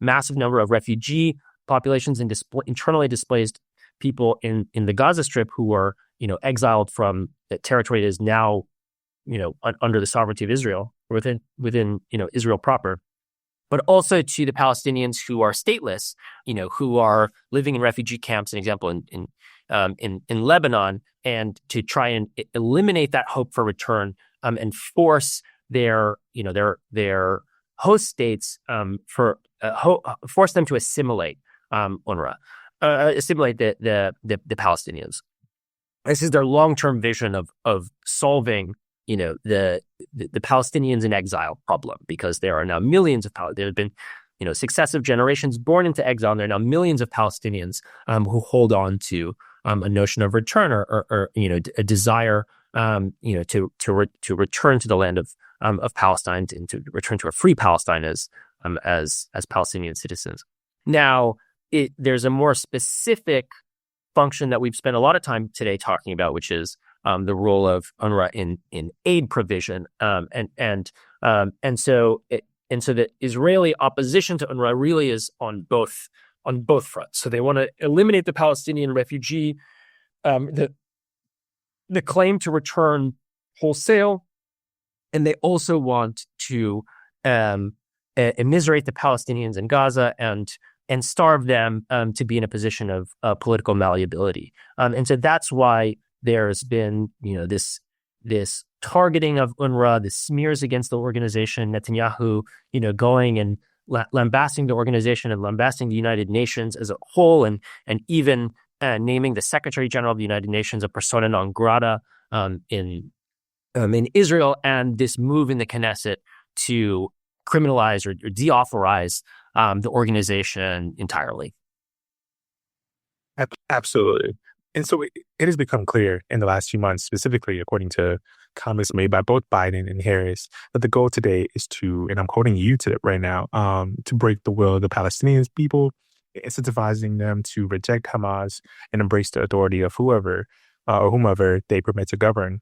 massive number of refugee populations and internally displaced people in the Gaza Strip who are exiled from the territory that is now under the sovereignty of Israel, within Israel proper. But also to the Palestinians who are stateless, who are living in refugee camps, an example in Lebanon, and to try and eliminate that hope for return and force their host states force them to assimilate UNRWA, assimilate the Palestinians. This is their long-term vision of solving the Palestinians in exile problem, because there are now millions of there have been successive generations born into exile, and there are now millions of Palestinians who hold on to a notion of return or a desire to return to the land of Palestine and to return to a free Palestine as Palestinian citizens. Now, there's a more specific function that we've spent a lot of time today talking about, which is the role of UNRWA in aid provision, and so the Israeli opposition to UNRWA really is on both fronts. So they want to eliminate the Palestinian refugee, the claim to return wholesale, and they also want to immiserate the Palestinians in Gaza and starve them to be in a position of political malleability. And so that's why there's been, this targeting of UNRWA, the smears against the organization, Netanyahu, going and lambasting the organization and lambasting the United Nations as a whole, and even naming the Secretary General of the United Nations a persona non grata in Israel, and this move in the Knesset to criminalize or deauthorize the organization entirely. Absolutely. And so it has become clear in the last few months, specifically according to comments made by both Biden and Harris, that the goal today is to, and I'm quoting you to right now, to break the will of the Palestinian people, incentivizing them to reject Hamas and embrace the authority of whoever or whomever they permit to govern.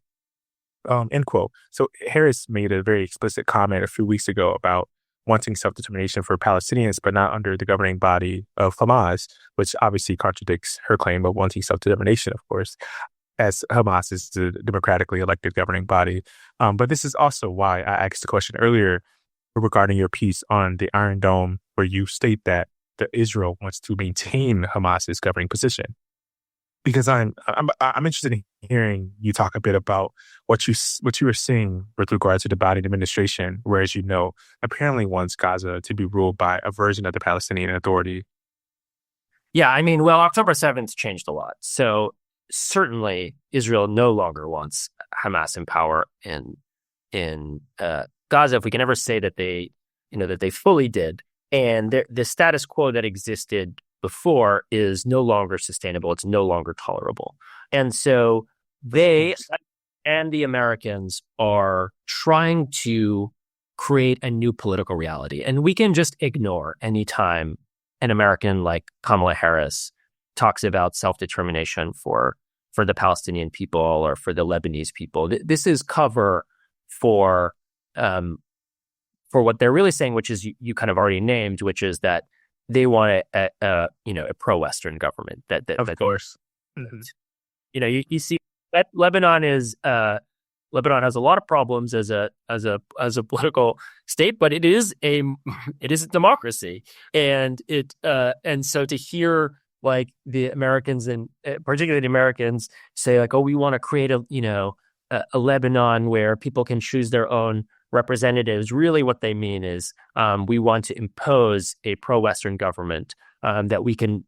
End quote. So Harris made a very explicit comment a few weeks ago about wanting self-determination for Palestinians, but not under the governing body of Hamas, which obviously contradicts her claim of wanting self-determination, of course, as Hamas is the democratically elected governing body. But this is also why I asked the question earlier regarding your piece on the Iron Dome, where you state that Israel wants to maintain Hamas's governing position. Because I'm interested in hearing you talk a bit about what you were seeing with regard to the Biden administration, whereas apparently wants Gaza to be ruled by a version of the Palestinian Authority. Yeah, October 7th changed a lot. So certainly Israel no longer wants Hamas in power in Gaza. If we can ever say that they fully did, and the status quo that existed before is no longer sustainable. It's no longer tolerable. And so they and the Americans are trying to create a new political reality. And we can just ignore anytime an American like Kamala Harris talks about self-determination for the Palestinian people or for the Lebanese people. This is cover for what they're really saying, which is you kind of already named, which is that they want a pro-Western government. Of course. Mm-hmm. You see that Lebanon has a lot of problems as a political state, but it is a democracy, and so to hear like the Americans and particularly the Americans say like, oh, we want to create a Lebanon where people can choose their own representatives, really what they mean is we want to impose a pro-Western government that we can,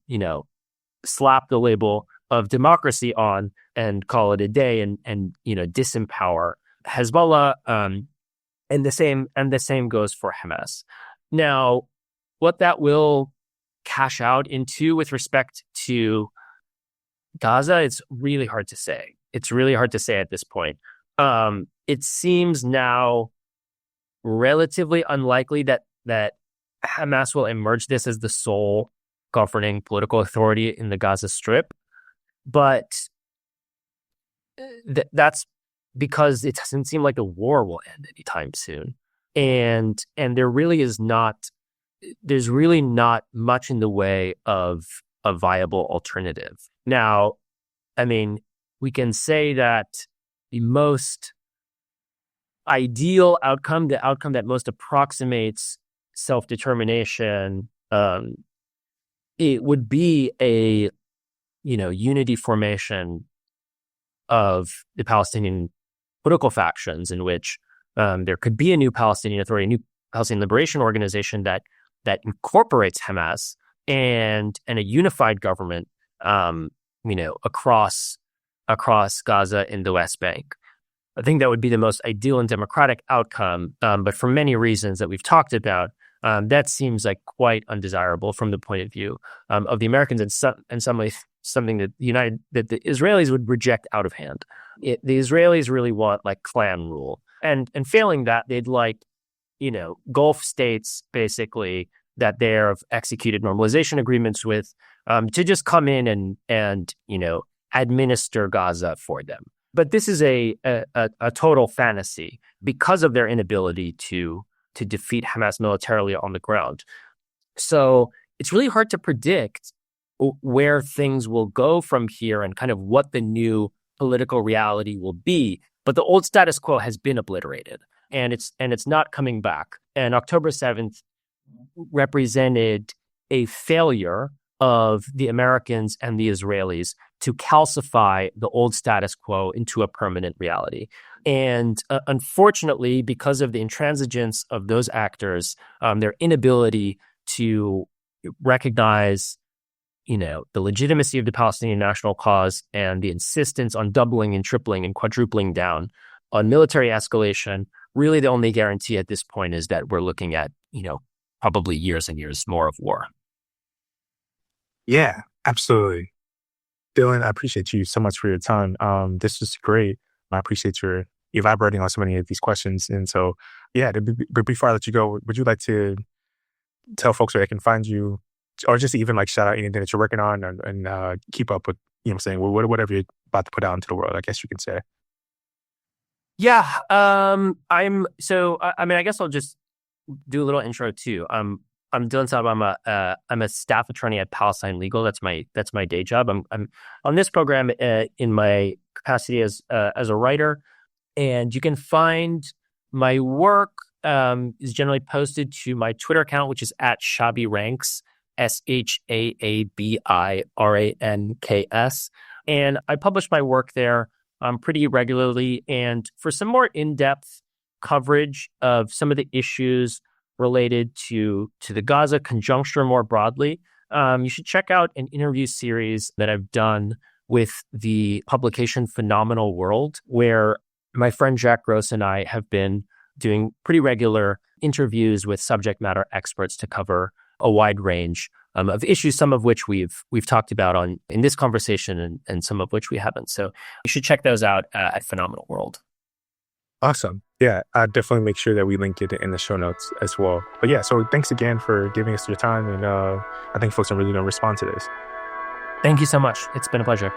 slap the label of democracy on and call it a day and disempower Hezbollah. And the same goes for Hamas. Now, what that will cash out into with respect to Gaza, it's really hard to say. It's really hard to say at this point. It seems now relatively unlikely that Hamas will emerge this as the sole governing political authority in the Gaza Strip, but that's because it doesn't seem like the war will end anytime soon, and there's really not much in the way of a viable alternative. Now, we can say that the most ideal outcome, the outcome that most approximates self-determination, it would be a unity formation of the Palestinian political factions, in which there could be a new Palestinian Authority, a new Palestinian Liberation Organization that incorporates Hamas and a unified government, across Gaza and the West Bank. I think that would be the most ideal and democratic outcome, but for many reasons that we've talked about, that seems like quite undesirable from the point of view of the Americans, and some ways something that the Israelis would reject out of hand. The Israelis really want like clan rule. And failing that, they'd like, Gulf states basically that they've executed normalization agreements with to just come in and administer Gaza for them. But this is a total fantasy because of their inability to defeat Hamas militarily on the ground. So it's really hard to predict where things will go from here and kind of what the new political reality will be. But the old status quo has been obliterated, and it's not coming back. And October 7th represented a failure of the Americans and the Israelis to calcify the old status quo into a permanent reality. And unfortunately, because of the intransigence of those actors, their inability to recognize, the legitimacy of the Palestinian national cause and the insistence on doubling and tripling and quadrupling down on military escalation, really the only guarantee at this point is that we're looking at, probably years and years more of war. Yeah, absolutely. Dylan, I appreciate you so much for your time. This was great. I appreciate your elaborating on so many of these questions. And so, but before I let you go, would you like to tell folks where they can find you, or just even like shout out anything that you're working on and keep up with, whatever you're about to put out into the world, I guess you can say. Yeah. I guess I'll just do a little intro too. I'm Dylan Saba. I'm a staff attorney at Palestine Legal. That's my day job. I'm on this program in my capacity as a writer, and you can find my work is generally posted to my Twitter account, which is at ShabiRanks, ShabiRanks, and I publish my work there pretty regularly. And for some more in-depth coverage of some of the issues related to the Gaza conjuncture more broadly, you should check out an interview series that I've done with the publication Phenomenal World, where my friend Jack Gross and I have been doing pretty regular interviews with subject matter experts to cover a wide range of issues, some of which we've talked about in this conversation and some of which we haven't. So you should check those out at Phenomenal World. Awesome. Yeah, I'll definitely make sure that we link it in the show notes as well. But yeah, so thanks again for giving us your time. And I think folks are really going to respond to this. Thank you so much. It's been a pleasure.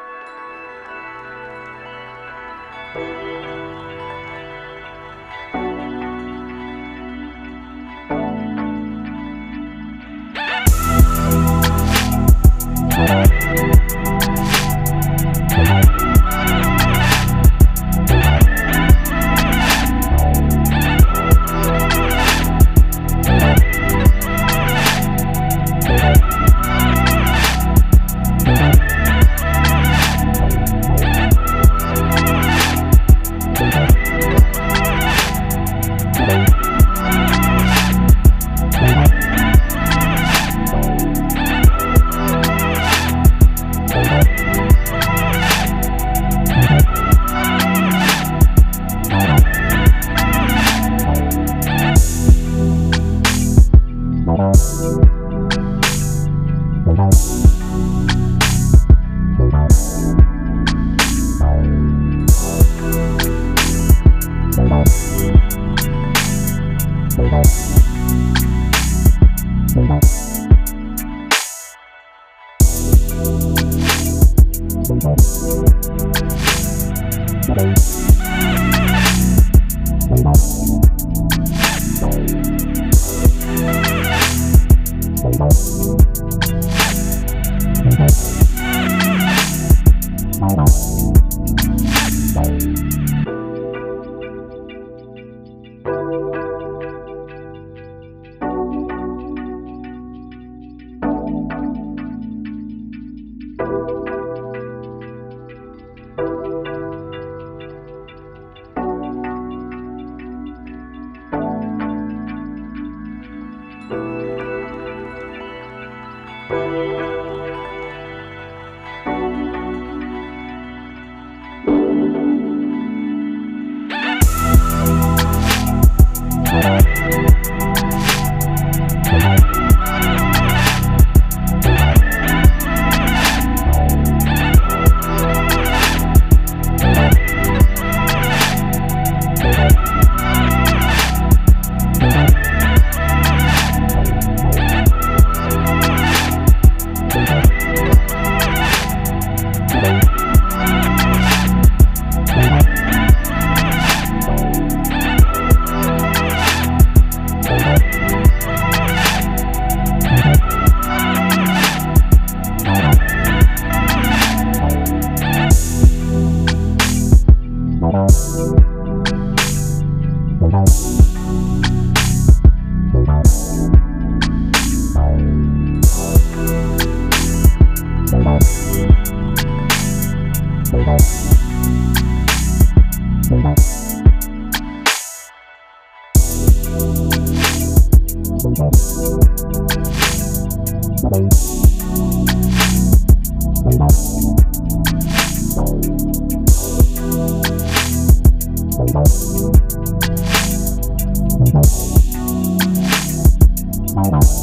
Bye.